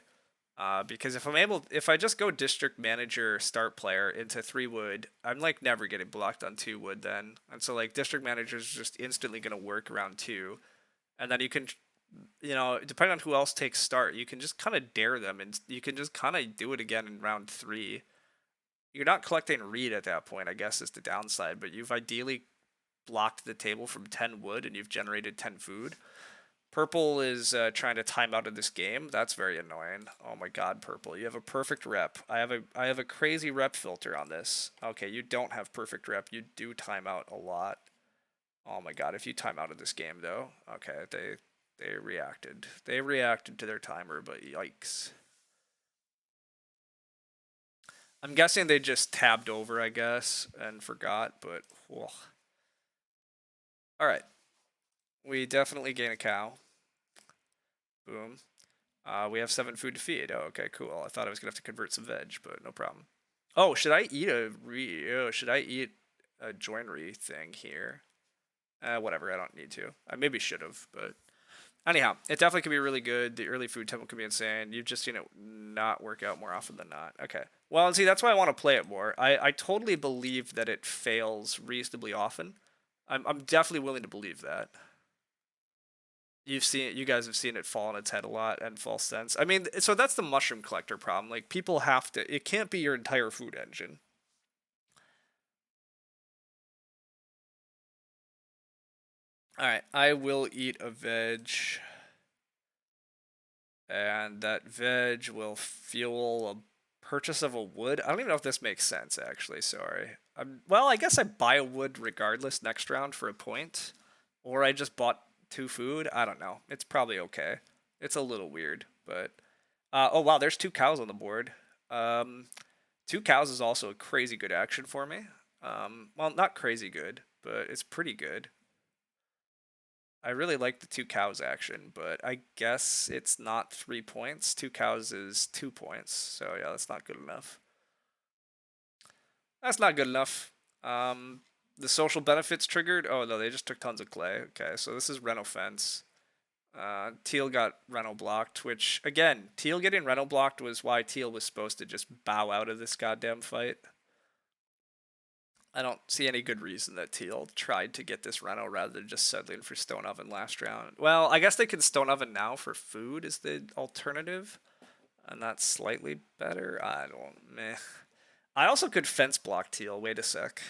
Because if I just go district manager start player into 3 wood, I'm like never getting blocked on 2 wood then. And so like district manager is just instantly going to work around 2. And then you can, depending on who else takes start, you can just kind of dare them and you can just kind of do it again in round 3. You're not collecting reed at that point, I guess, is the downside, but you've ideally blocked the table from 10 wood and you've generated 10 food. Purple is trying to time out of this game. That's very annoying. Oh my god, Purple, you have a perfect rep. I have a crazy rep filter on this. Okay, you don't have perfect rep. You do time out a lot. Oh my god, if you time out of this game though, okay, they reacted. They reacted to their timer, but yikes. I'm guessing they just tabbed over, I guess, and forgot, but whoa. All right. We definitely gain a cow. Boom. We have 7 food to feed. Oh, okay, cool. I thought I was gonna have to convert some veg, but no problem. Oh, should I eat should I eat a joinery thing here? Whatever. I don't need to. I maybe should have, but anyhow, it definitely can be really good. The early food temple can be insane. You've just seen it not work out more often than not. Okay. Well, and see, that's why I want to play it more. I totally believe that it fails reasonably often. I'm definitely willing to believe that. You guys have seen it fall on its head a lot and false sense. I mean, so that's the mushroom collector problem. Like people have to. It can't be your entire food engine. All right, I will eat a veg, and that veg will fuel a purchase of a wood. I don't even know if this makes sense. Actually, sorry. Well, I guess I buy a wood regardless next round for a point, or I just bought 2 food. I don't know. It's probably okay. It's a little weird, but oh wow, there's 2 cows on the board. Um, 2 cows is also a crazy good action for me. Well, not crazy good, but it's pretty good. I really like the 2 cows action, but I guess it's not 3 points. 2 cows is 2 points, so yeah, that's not good enough. That's not good enough. The social benefits triggered. Oh no, they just took tons of clay. Okay, so this is Reno fence. Teal got Reno blocked, which again, Teal getting Reno blocked was why Teal was supposed to just bow out of this goddamn fight. I don't see any good reason that Teal tried to get this Reno rather than just settling for Stone Oven last round. Well, I guess they can Stone Oven now for food is the alternative, and that's slightly better. I don't meh. I also could fence block Teal. Wait a sec.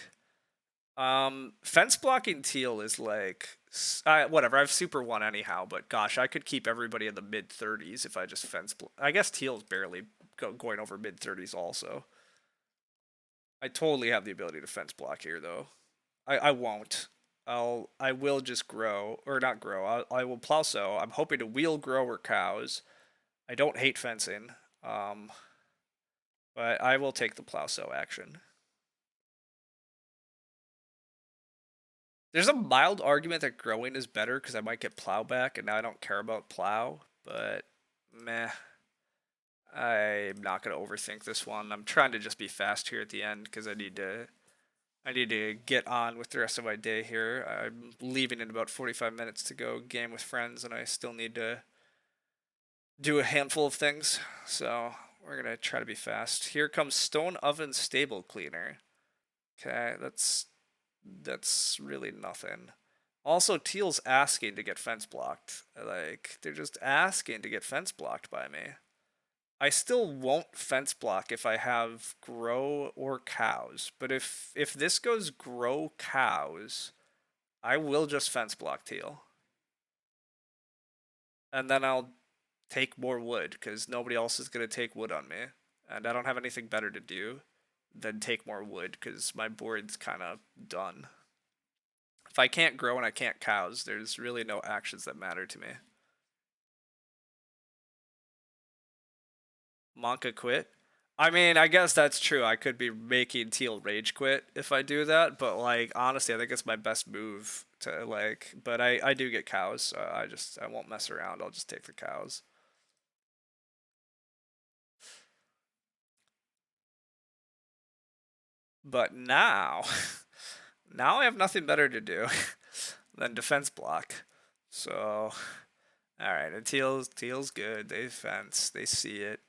Fence blocking Teal is like whatever. I've super one anyhow, but gosh, I could keep everybody in the mid 30s if I just fence. I guess Teal's barely going over mid 30s also. I totally have the ability to fence block here though. I won't. I will just grow or not grow. I will plow sow. I'm hoping to wheel grower cows. I don't hate fencing. Um, but I will take the plow sow action. There's a mild argument that growing is better because I might get plow back, and now I don't care about plow. But meh, I'm not gonna overthink this one. I'm trying to just be fast here at the end because I need to get on with the rest of my day here. I'm leaving in about 45 minutes to go game with friends, and I still need to do a handful of things. So we're gonna try to be fast. Here comes Stone Oven Stable Cleaner. Okay, that's really nothing. Also, Teal's asking to get fence blocked. Like, they're just asking to get fence blocked by me. I still won't fence block if I have grow or cows. But if this goes grow cows, I will just fence block Teal. And then I'll take more wood because nobody else is going to take wood on me. And I don't have anything better to do than take more wood because my board's kind of done. If I can't grow and I can't cows, there's really no actions that matter to me. Monka quit. I mean, I guess that's true. I could be making Teal rage quit if I do that, but like honestly, I think it's my best move to like. But I do get cows, so I won't mess around. I'll just take the cows. But now, now I have nothing better to do than defense block. So, all right, and Teal's good. They fence. They see it.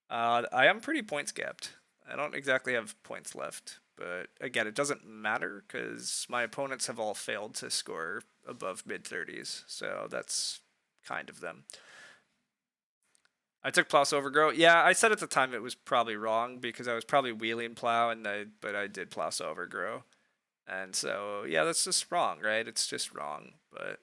I am pretty points gapped. I don't exactly have points left, but again, it doesn't matter because my opponents have all failed to score above mid 30s, so that's kind of them. I took Plow's Overgrow. Yeah, I said at the time it was probably wrong because I was probably wheeling Plow, but I did Plow's Overgrow, and so yeah, that's just wrong, right? It's just wrong, but.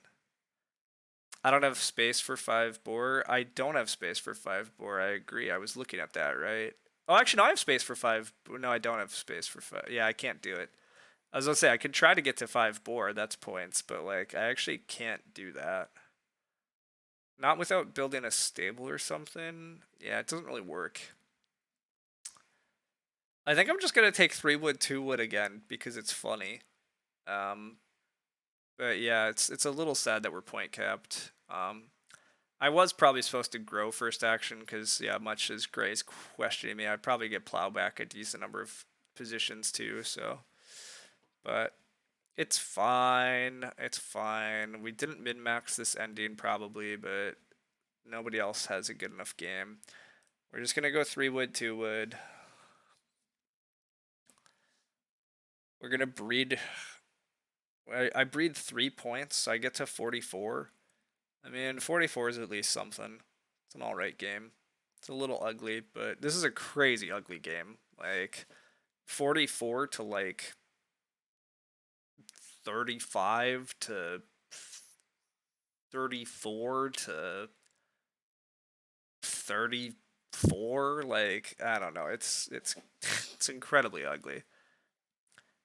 I don't have space for 5 boar. I don't have space for 5 boar. I agree. I was looking at that, right? Oh, actually, no, I have space for 5. No, I don't have space for 5. Yeah, I can't do it. I was gonna say I could try to get to 5 boar. That's points, but like I actually can't do that. Not without building a stable or something. Yeah, it doesn't really work. I think I'm just gonna take 3 wood, 2 wood again because it's funny. Um, but yeah, it's a little sad that we're point capped. I was probably supposed to grow first action because, yeah, much as Gray's questioning me, I'd probably get Plowback a decent number of positions too. So, but it's fine. It's fine. We didn't min max this ending probably, but nobody else has a good enough game. We're just gonna go 3 wood, 2 wood. We're gonna breed. I breed 3 points, so I get to 44. I mean, 44 is at least something. It's an alright game. It's a little ugly, but this is a crazy ugly game. Like 44 to like 35 to 34 to 34. Like I don't know. It's it's incredibly ugly.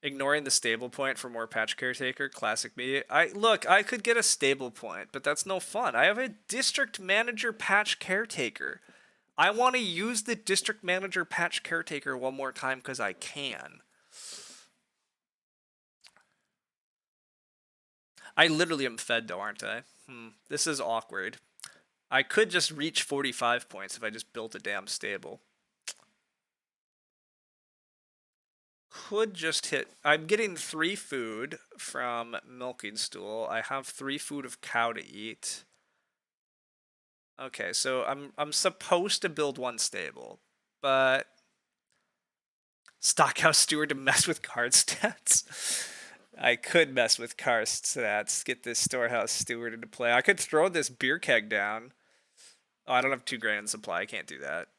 Ignoring the stable point for more patch caretaker, classic me. I could get a stable point, but that's no fun. I have a district manager patch caretaker. I want to use the district manager patch caretaker one more time because I can. I literally am fed though, aren't I? This is awkward. I could just reach 45 points if I just built a damn stable. Could just hit. I'm getting 3 food from milking stool. I have 3 food of cow to eat. Okay, so I'm supposed to build 1 stable, but stockhouse steward to mess with card stats. I could mess with card stats, get this storehouse steward into play. I could throw this beer keg down. Oh, I don't have 2 grand in supply. I can't do that.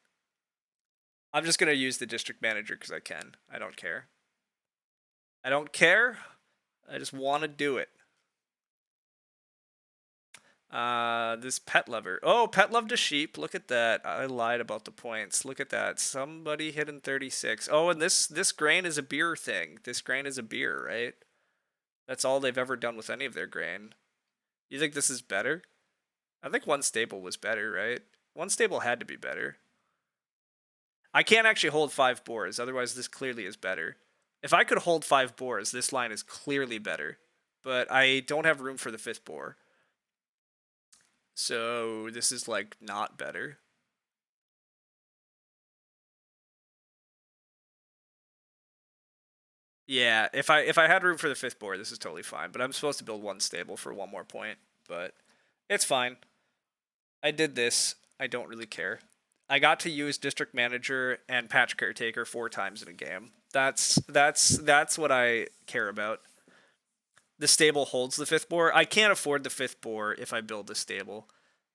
I'm just gonna use the district manager because I can. I don't care. I don't care. I just want to do it. This pet lover. Oh, pet loved a sheep. Look at that. I lied about the points. Look at that. Somebody hit in 36. Oh, and this grain is a beer thing. This grain is a beer, right? That's all they've ever done with any of their grain. You think this is better? I think 1 stable was better, right? 1 stable had to be better. I can't actually hold 5 boars, otherwise this clearly is better. If I could hold 5 boars, this line is clearly better. But I don't have room for the 5th boar. So this is like not better. Yeah, if I had room for the 5th boar, this is totally fine. But I'm supposed to build 1 stable for 1 more point. But it's fine. I did this. I don't really care. I got to use district manager and patch caretaker 4 times in a game. That's what I care about. The stable holds the 5th boar. I can't afford the 5th boar if I build the stable.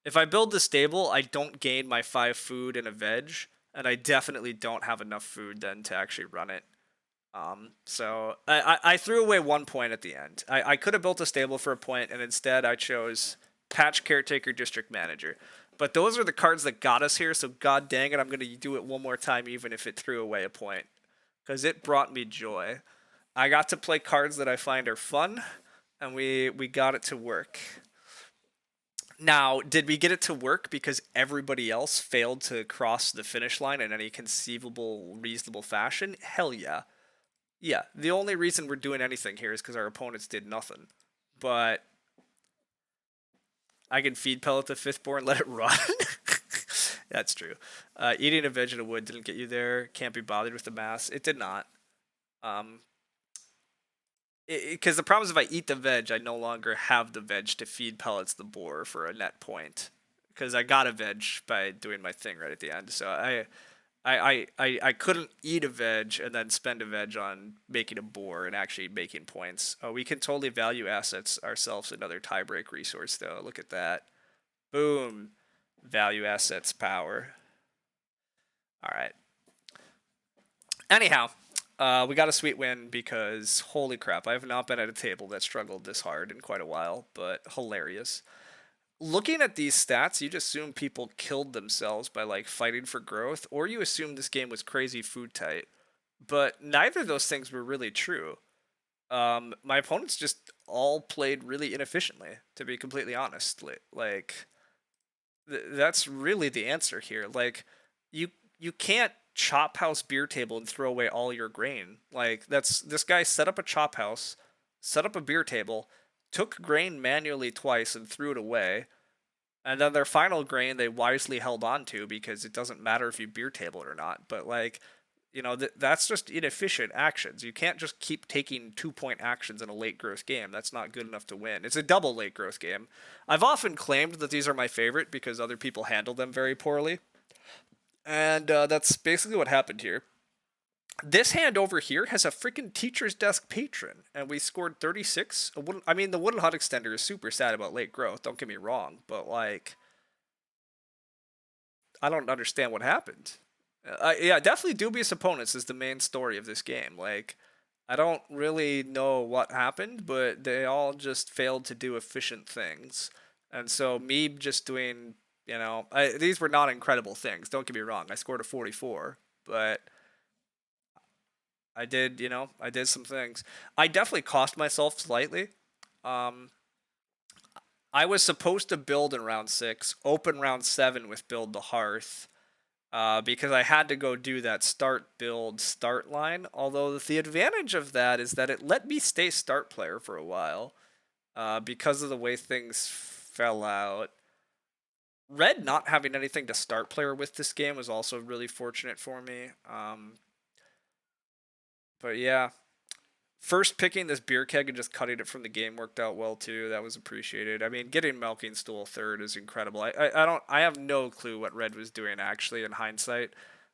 If I build the stable, I don't gain my 5 food and a veg, and I definitely don't have enough food then to actually run it. So I threw away 1 point at the end. I could have built a stable for a point, and instead I chose patch caretaker district manager. But those are the cards that got us here, so god dang it, I'm going to do it one more time even if it threw away a point. Because it brought me joy. I got to play cards that I find are fun, and we got it to work. Now, did we get it to work because everybody else failed to cross the finish line in any conceivable, reasonable fashion? Hell yeah. Yeah, the only reason we're doing anything here is because our opponents did nothing. But I can feed pellet the fifth boar and let it run. That's true. Eating a veg and a wood didn't get you there. Can't be bothered with the mass. It did not. Um, because the problem is if I eat the veg, I no longer have the veg to feed pellets the boar for a net point. Because I got a veg by doing my thing right at the end. So I couldn't eat a veg and then spend a veg on making a boar and actually making points. Oh, we can totally value assets ourselves another tiebreak resource though. Look at that. Boom. Value assets power. All right. Anyhow, we got a sweet win because holy crap, I have not been at a table that struggled this hard in quite a while, but hilarious. Looking at these stats, you'd assume people killed themselves by like fighting for growth, or you assume this game was crazy food tight. But neither of those things were really true. My opponents just all played really inefficiently, to be completely honest. Like that's really the answer here. Like you you can't chop house beer table and throw away all your grain. Like that's this guy set up a chop house, set up a beer table, took grain manually twice and threw it away. And then their final grain they wisely held on to because it doesn't matter if you beer table it or not. But like, that's just inefficient actions. You can't just keep taking 2 point actions in a late growth game. That's not good enough to win. It's a double late growth game. I've often claimed that these are my favorite because other people handle them very poorly. And that's basically what happened here. This hand over here has a freaking teacher's desk patron, and we scored 36. I mean, the Wooden Hut Extender is super sad about late growth, don't get me wrong, but like, I don't understand what happened. Yeah, definitely dubious opponents is the main story of this game. Like, I don't really know what happened, but they all just failed to do efficient things. And so me just doing, these were not incredible things. Don't get me wrong. I scored a 44, but I did some things. I definitely cost myself slightly. Um, I was supposed to build in round 6, open round 7 with build the hearth. Because I had to go do that start build start line. Although the advantage of that is that it let me stay start player for a while, because of the way things fell out. Red not having anything to start player with this game was also really fortunate for me. But yeah, first picking this beer keg and just cutting it from the game worked out well too. That was appreciated. I mean, getting Milking Stool third is incredible. I have no clue what Red was doing actually in hindsight.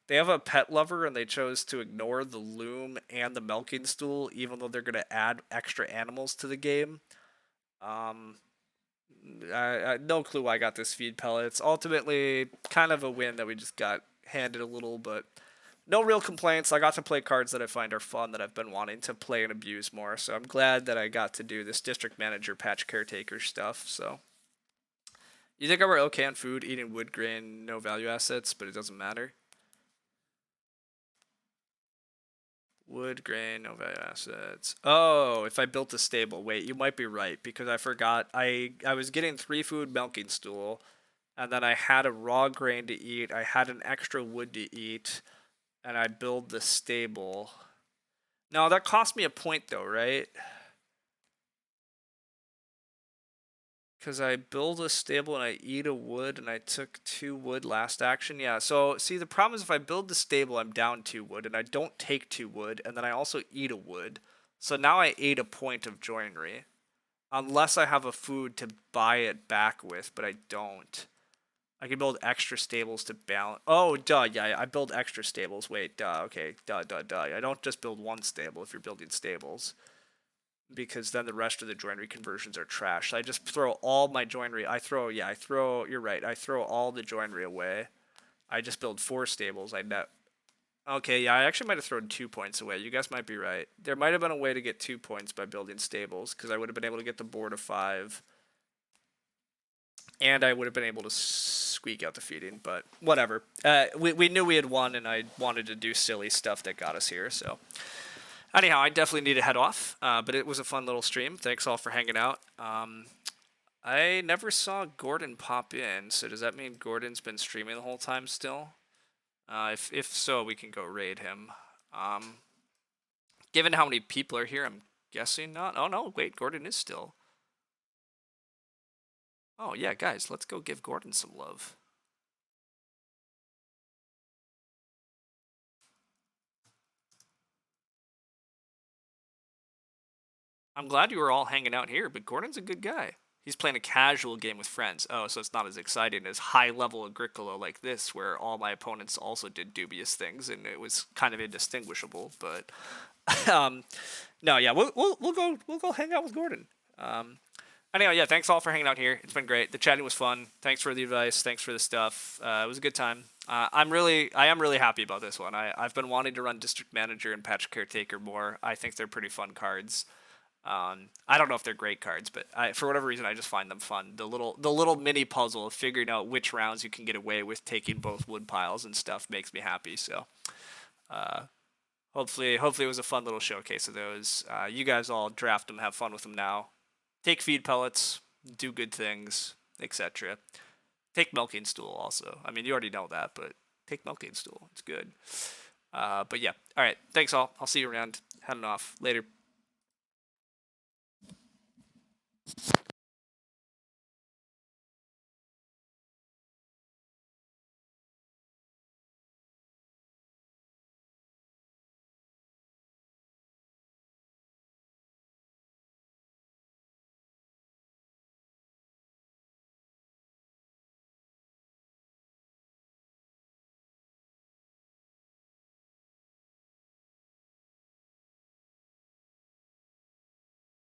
They have a pet lover and they chose to ignore the loom and the milking stool, even though they're gonna add extra animals to the game. Um, I no clue why I got this feed pellets. Ultimately, kind of a win that we just got handed a little, but no real complaints. I got to play cards that I find are fun that I've been wanting to play and abuse more. So I'm glad that I got to do this district manager patch caretaker stuff. So you think I were okay on food, eating wood grain, no value assets, but it doesn't matter. Wood grain, no value assets. Oh, if I built a stable. Wait, you might be right because I forgot. I was getting 3 food milking stool, and then I had a raw grain to eat. I had an extra wood to eat, and I build the stable. No, that cost me a point though, right? Because I build a stable and I eat a wood and I took 2 wood last action. Yeah, so see, the problem is if I build the stable, I'm down 2 wood and I don't take 2 wood and then I also eat a wood. So now I ate a point of joinery. Unless I have a food to buy it back with, but I don't. I can build extra stables to balance. Oh, duh, yeah, I build extra stables. Wait, duh, okay, duh. I don't just build one stable if you're building stables, because then the rest of the joinery conversions are trash. So I just throw all my joinery. You're right. I throw all the joinery away. I just build 4 stables. Okay, yeah, I actually might have thrown 2 points away. You guys might be right. There might have been a way to get 2 points by building stables, because I would have been able to get the board of 5. And I would have been able to squeak out the feeding, but whatever. We knew we had won, and I wanted to do silly stuff that got us here, so. Anyhow, I definitely need to head off, but it was a fun little stream. Thanks all for hanging out. I never saw Gordon pop in, so does that mean Gordon's been streaming the whole time still? If so, we can go raid him. Um, Given how many people are here, I'm guessing not. Oh no, wait, Gordon is still. Oh yeah, guys, let's go give Gordon some love. I'm glad you were all hanging out here, but Gordon's a good guy. He's playing a casual game with friends. Oh, so it's not as exciting as high-level Agricola like this, where all my opponents also did dubious things, and it was kind of indistinguishable. But no, yeah, we'll go hang out with Gordon. Um, Anyway, yeah, thanks all for hanging out here. It's been great. The chatting was fun. Thanks for the advice. Thanks for the stuff. It was a good time. I am really happy about this one. I've been wanting to run District Manager and Patch Caretaker more. I think they're pretty fun cards. I don't know if they're great cards, but for whatever reason, I just find them fun. The little mini puzzle of figuring out which rounds you can get away with taking both wood piles and stuff makes me happy. So uh, hopefully it was a fun little showcase of those. You guys all draft them, have fun with them now. Take feed pellets, do good things, etc. Take milking stool also. I mean, you already know that, but take milking stool. It's good. But yeah, all right. Thanks all. I'll see you around. Heading off later.